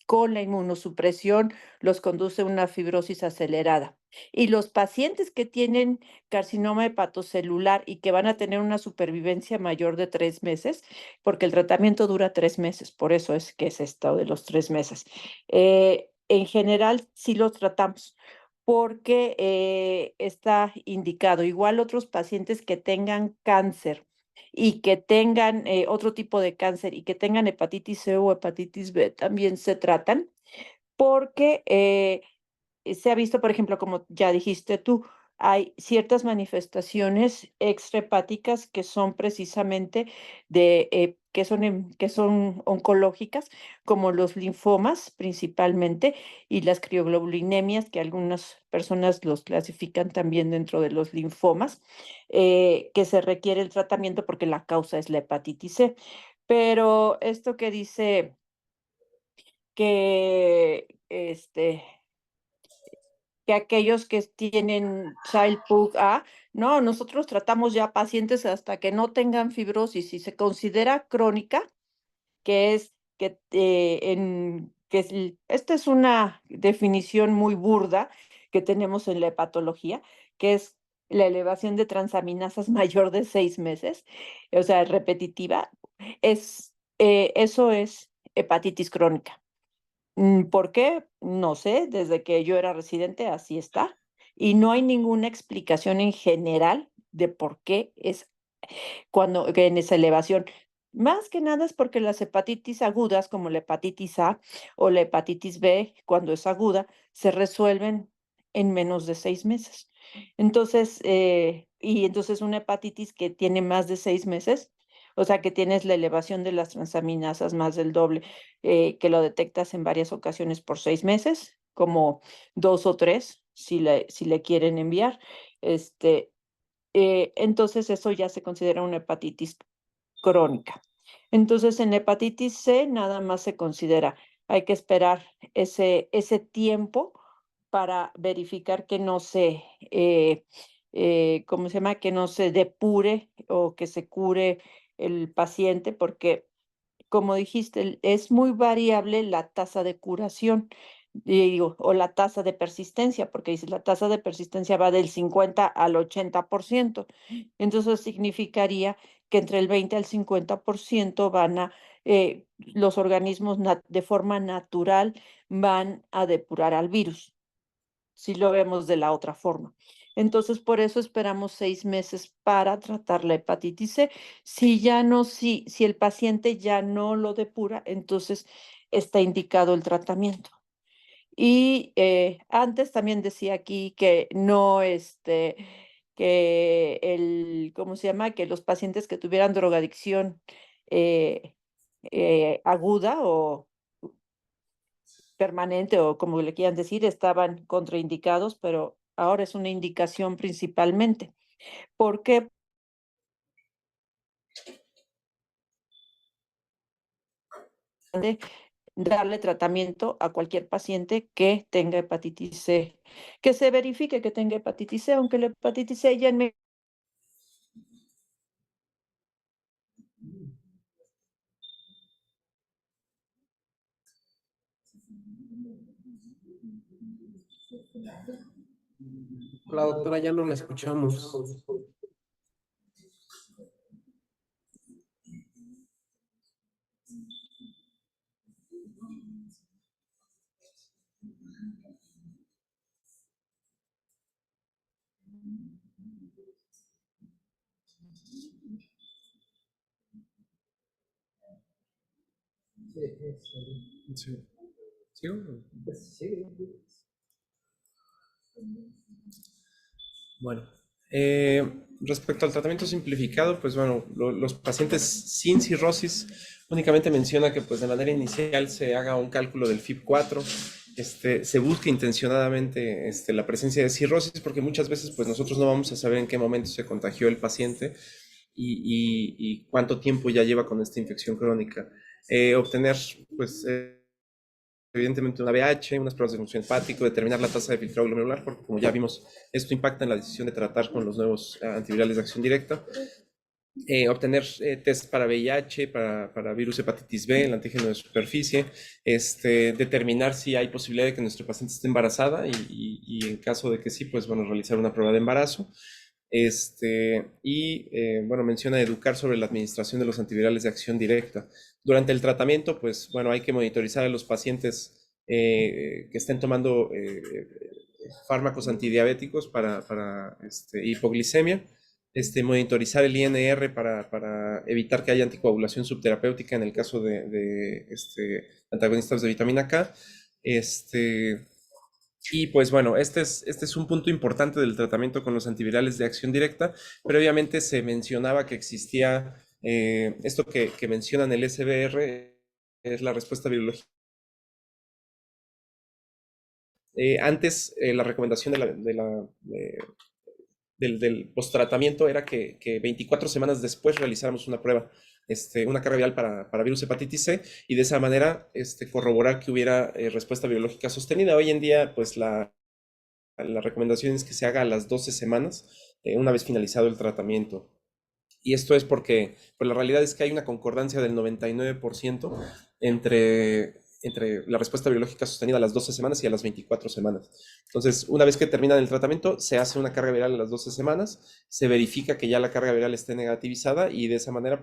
con la inmunosupresión los conduce a una fibrosis acelerada. Y los pacientes que tienen carcinoma hepatocelular y que van a tener una supervivencia mayor de 3 meses, porque el tratamiento dura 3 meses, por eso es que es esto de los 3 meses. En general, sí los tratamos, porque está indicado. Igual otros pacientes que tengan cáncer y que tengan otro tipo de cáncer y que tengan hepatitis C o hepatitis B también se tratan, porque se ha visto, por ejemplo, como ya dijiste tú, hay ciertas manifestaciones extrahepáticas que son precisamente que son oncológicas, como los linfomas principalmente, y las crioglobulinemias, que algunas personas los clasifican también dentro de los linfomas, que se requiere el tratamiento porque la causa es la hepatitis C. Pero esto que dice que que aquellos que tienen Child-Pugh A. No, nosotros tratamos ya pacientes hasta que no tengan fibrosis. Si se considera crónica, que es que esta es una definición muy burda que tenemos en la hepatología, que es la elevación de transaminasas mayor de 6 meses, o sea, repetitiva, eso es hepatitis crónica. ¿Por qué? No sé, desde que yo era residente así está, y no hay ninguna explicación en general de por qué es cuando en esa elevación. Más que nada es porque las hepatitis agudas, como la hepatitis A o la hepatitis B, cuando es aguda, se resuelven en menos de 6 meses. Entonces, y entonces una hepatitis que tiene más de 6 meses, o sea, que tienes la elevación de las transaminasas más del doble, que lo detectas en varias ocasiones por 6 meses, como 2 o 3, si le quieren enviar, entonces eso ya se considera una hepatitis crónica. Entonces, en hepatitis C nada más se considera, hay que esperar ese tiempo para verificar que no ¿cómo se llama? Que no se depure o que se cure el paciente, porque como dijiste, es muy variable la tasa de curación, digo, o la tasa de persistencia, porque dice la tasa de persistencia va del 50 al 80%. Entonces significaría que entre el 20 al 50% los organismos de forma natural van a depurar al virus, si lo vemos de la otra forma. Entonces, por eso esperamos 6 meses para tratar la hepatitis C. Si el paciente ya no lo depura, entonces está indicado el tratamiento. Y antes también decía aquí que no, ¿cómo se llama? Que los pacientes que tuvieran drogadicción eh, aguda o permanente o como le quieran decir, estaban contraindicados, pero ahora es una indicación principalmente. ¿Por qué? De darle tratamiento a cualquier paciente que tenga hepatitis C, que se verifique que tenga hepatitis C, aunque la hepatitis C ya en La doctora ya no la escuchamos. Sí. ¿Sigo? Bueno, respecto al tratamiento simplificado, pues bueno, los pacientes sin cirrosis únicamente menciona que pues de manera inicial se haga un cálculo del FIB4, se busque intencionadamente la presencia de cirrosis porque muchas veces pues nosotros no vamos a saber en qué momento se contagió el paciente y cuánto tiempo ya lleva con esta infección crónica. Obtener pues evidentemente una VH, unas pruebas de función hepático, determinar la tasa de filtrado glomerular, porque como ya vimos, esto impacta en la decisión de tratar con los nuevos antivirales de acción directa. Obtener test para VIH, para virus hepatitis B, el antígeno de superficie, determinar si hay posibilidad de que nuestro paciente esté embarazada y en caso de que sí, pues bueno, realizar una prueba de embarazo. Bueno, menciona educar sobre la administración de los antivirales de acción directa. Durante el tratamiento, pues bueno, hay que monitorizar a los pacientes que estén tomando fármacos antidiabéticos para hipoglicemia, monitorizar el INR para evitar que haya anticoagulación subterapéutica en el caso de antagonistas de vitamina K. Y pues bueno, este es un punto importante del tratamiento con los antivirales de acción directa. Previamente se mencionaba que existía esto que mencionan el SBR, es la respuesta virológica. Antes, la recomendación del post-tratamiento era que 24 semanas después realizáramos una prueba, una carga viral para virus hepatitis C y de esa manera corroborar que hubiera respuesta biológica sostenida. Hoy en día, pues la la recomendación es que se haga a las 12 semanas, una vez finalizado el tratamiento. Y esto es porque pues la realidad es que hay una concordancia del 99% entre la respuesta biológica sostenida a las 12 semanas y a las 24 semanas. Entonces, una vez que terminan el tratamiento, se hace una carga viral a las 12 semanas, se verifica que ya la carga viral esté negativizada y de esa manera,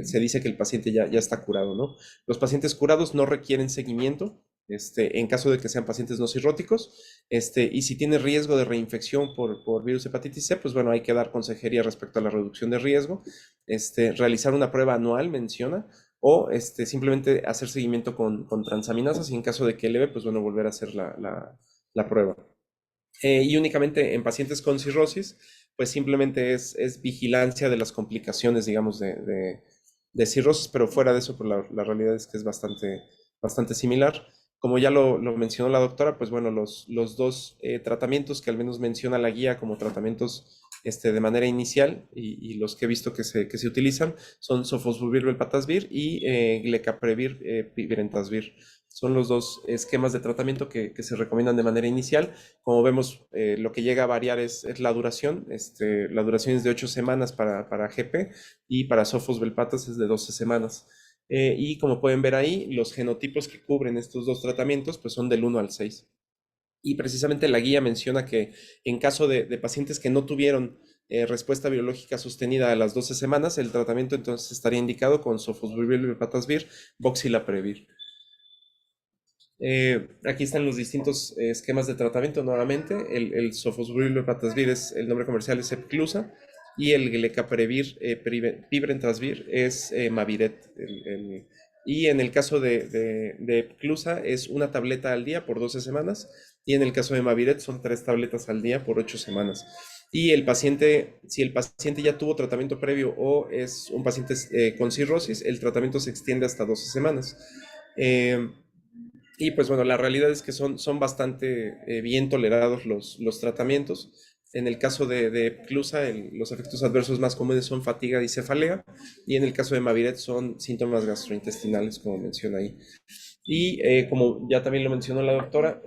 se dice que el paciente ya está curado, ¿no? Los pacientes curados no requieren seguimiento, en caso de que sean pacientes no cirróticos, y si tiene riesgo de reinfección por virus hepatitis C, pues bueno, hay que dar consejería respecto a la reducción de riesgo, realizar una prueba anual, menciona, o simplemente hacer seguimiento con transaminasas y en caso de que eleve, pues bueno, volver a hacer la prueba. Y únicamente en pacientes con cirrosis, pues simplemente es vigilancia de las complicaciones, digamos, de cirrosis, pero fuera de eso, pues la realidad es que es bastante similar. Como ya lo mencionó la doctora, pues bueno, los dos tratamientos que al menos menciona la guía como tratamientos de manera inicial y los que he visto que se utilizan son sofosbuvir velpatasvir y glecaprevir pirentasvir. Son los dos esquemas de tratamiento que se recomiendan de manera inicial. Como vemos, lo que llega a variar es la duración. La duración es de 8 semanas para GP y para sofosbelpatas es de 12 semanas. Y como pueden ver ahí, los genotipos que cubren estos dos tratamientos pues son del 1 al 6. Y precisamente la guía menciona que en caso de pacientes que no tuvieron respuesta biológica sostenida a las 12 semanas, el tratamiento entonces estaría indicado con sofosbuvir velpatasvir, voxilaprevir. Aquí están los distintos esquemas de tratamiento nuevamente. El sofosbuvir velpatasvir el nombre comercial es Epclusa y el glecaprevir pirentasvir es Maviret. Y en el caso de Epclusa es una tableta al día por 12 semanas y en el caso de Maviret son 3 tabletas al día por 8 semanas. Y si el paciente ya tuvo tratamiento previo o es un paciente con cirrosis, el tratamiento se extiende hasta 12 semanas. Y pues bueno, la realidad es que son bastante bien tolerados los tratamientos. En el caso de Epclusa, los efectos adversos más comunes son fatiga y cefalea, y en el caso de Maviret son síntomas gastrointestinales, como menciona ahí. Y como ya también lo mencionó la doctora,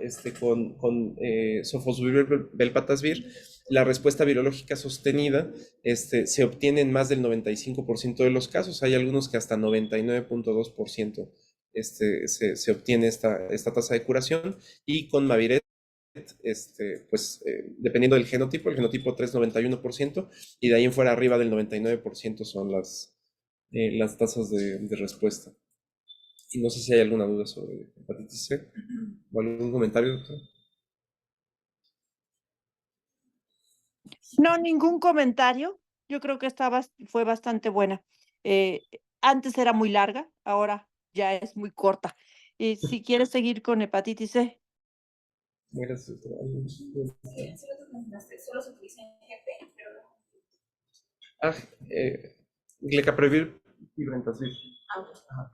con sofosbuvir velpatasvir, la respuesta virológica sostenida se obtiene en más del 95% de los casos. Hay algunos que hasta 99.2% se obtiene esta tasa de curación. Y con Maviret, dependiendo del genotipo, el genotipo 3, 91%, y de ahí en fuera arriba del 99% son las tasas de respuesta. Y no sé si hay alguna duda sobre hepatitis C o algún comentario, doctor. No, ningún comentario. Yo creo que fue bastante buena. Antes era muy larga, ahora ya es muy corta. Y si quieres seguir con hepatitis C. Gracias, doctora. Solo se utiliza en GP, pero no. Ah, glecaprevir y brentasvir. Ah,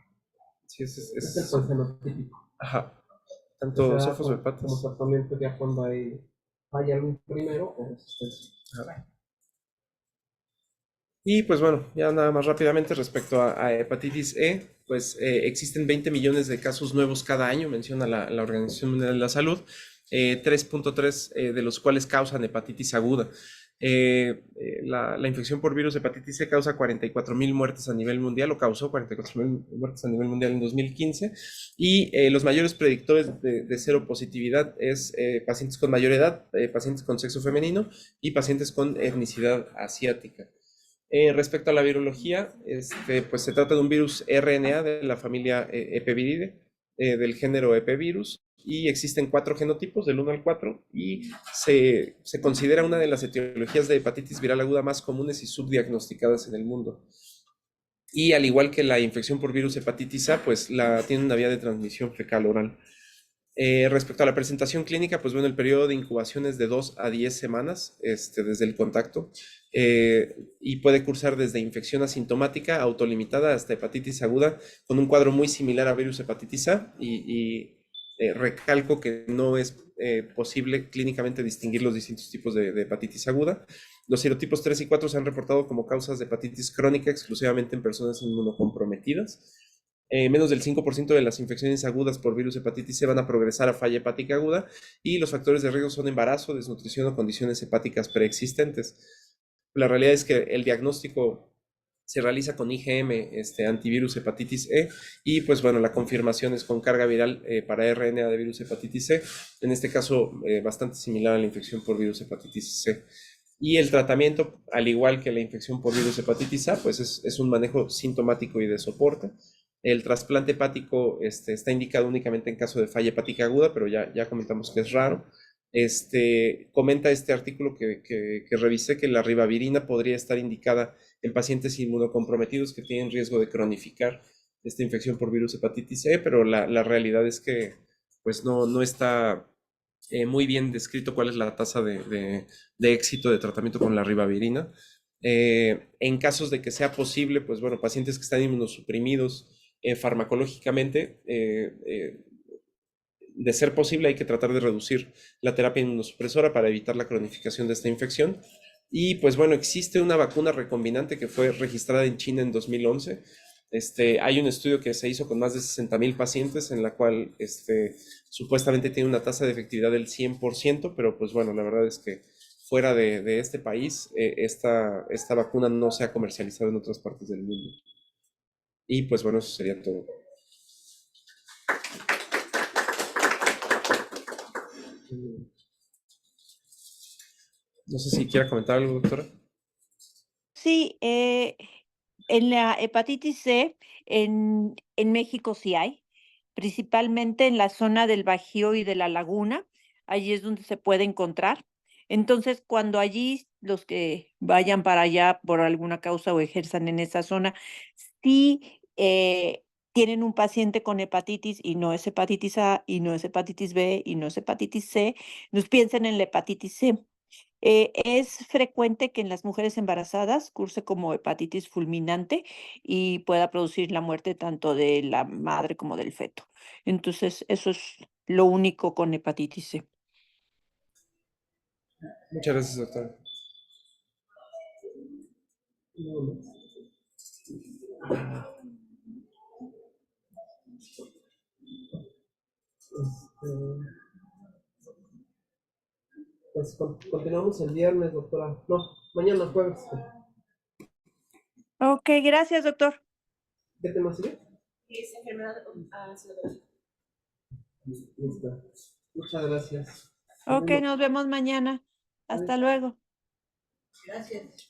Sí, Es el fenotípico. Ajá. Tanto sofosbelpatas. Como tratamiento ya cuando hay algún primero o resistencia. Y pues bueno, ya nada más rápidamente respecto a hepatitis E, pues existen 20 millones de casos nuevos cada año, menciona la Organización Mundial de la Salud, 3.3 de los cuales causan hepatitis aguda. La infección por virus hepatitis C causa 44.000 muertes a nivel mundial, o causó 44.000 muertes a nivel mundial en 2015, y los mayores predictores de seropositividad es pacientes con mayor edad, pacientes con sexo femenino y pacientes con etnicidad asiática. Respecto a la virología, pues se trata de un virus RNA de la familia Epeviridae, del género Epevirus, y existen 4 genotipos, del 1 al 4, y se considera una de las etiologías de hepatitis viral aguda más comunes y subdiagnosticadas en el mundo. Y al igual que la infección por virus hepatitis A, pues tiene una vía de transmisión fecal-oral. Respecto a la presentación clínica, pues bueno, el periodo de incubación es de 2 a 10 semanas desde el contacto, y puede cursar desde infección asintomática, autolimitada, hasta hepatitis aguda, con un cuadro muy similar a virus hepatitis A, y recalco que no es posible clínicamente distinguir los distintos tipos de hepatitis aguda. Los serotipos 3 y 4 se han reportado como causas de hepatitis crónica exclusivamente en personas inmunocomprometidas. Menos del 5% de las infecciones agudas por virus hepatitis C van a progresar a falla hepática aguda y los factores de riesgo son embarazo, desnutrición o condiciones hepáticas preexistentes. La realidad es que el diagnóstico se realiza con IgM, antivirus hepatitis E, y pues bueno, la confirmación es con carga viral para RNA de virus hepatitis C, en este caso bastante similar a la infección por virus hepatitis C. Y el tratamiento, al igual que la infección por virus hepatitis A, pues es un manejo sintomático y de soporte. El trasplante hepático está indicado únicamente en caso de falla hepática aguda, pero ya comentamos que es raro. Comenta este artículo que revisé que la ribavirina podría estar indicada en pacientes inmunocomprometidos que tienen riesgo de cronificar esta infección por virus hepatitis C, pero la realidad es que pues no está muy bien descrito cuál es la tasa de éxito de tratamiento con la ribavirina. En casos de que sea posible, pues bueno, pacientes que están inmunosuprimidos farmacológicamente, de ser posible hay que tratar de reducir la terapia inmunosupresora para evitar la cronificación de esta infección. Y pues bueno, existe una vacuna recombinante que fue registrada en China en 2011. Hay un estudio que se hizo con más de 60,000 pacientes en la cual supuestamente tiene una tasa de efectividad del 100%, pero pues bueno, la verdad es que fuera de este país, esta vacuna no se ha comercializado en otras partes del mundo. Y pues bueno, eso sería todo. No sé si quiera comentar algo, doctora. Sí, en la hepatitis C, en México sí hay, principalmente en la zona del Bajío y de la Laguna, allí es donde se puede encontrar. Entonces, cuando allí los que vayan para allá por alguna causa o ejerzan en esa zona, sí tienen un paciente con hepatitis y no es hepatitis A y no es hepatitis B y no es hepatitis C, nos piensen en la hepatitis C. Es frecuente que en las mujeres embarazadas curse como hepatitis fulminante y pueda producir la muerte tanto de la madre como del feto. Entonces, eso es lo único con hepatitis C. Muchas gracias, doctora. Pues continuamos el viernes, doctora. No, mañana jueves. Ok, gracias, doctor. ¿Qué tema sigue? Es enfermedad ciudadana. Listo. Muchas gracias. Ok, nos vemos mañana. Hasta luego. Gracias.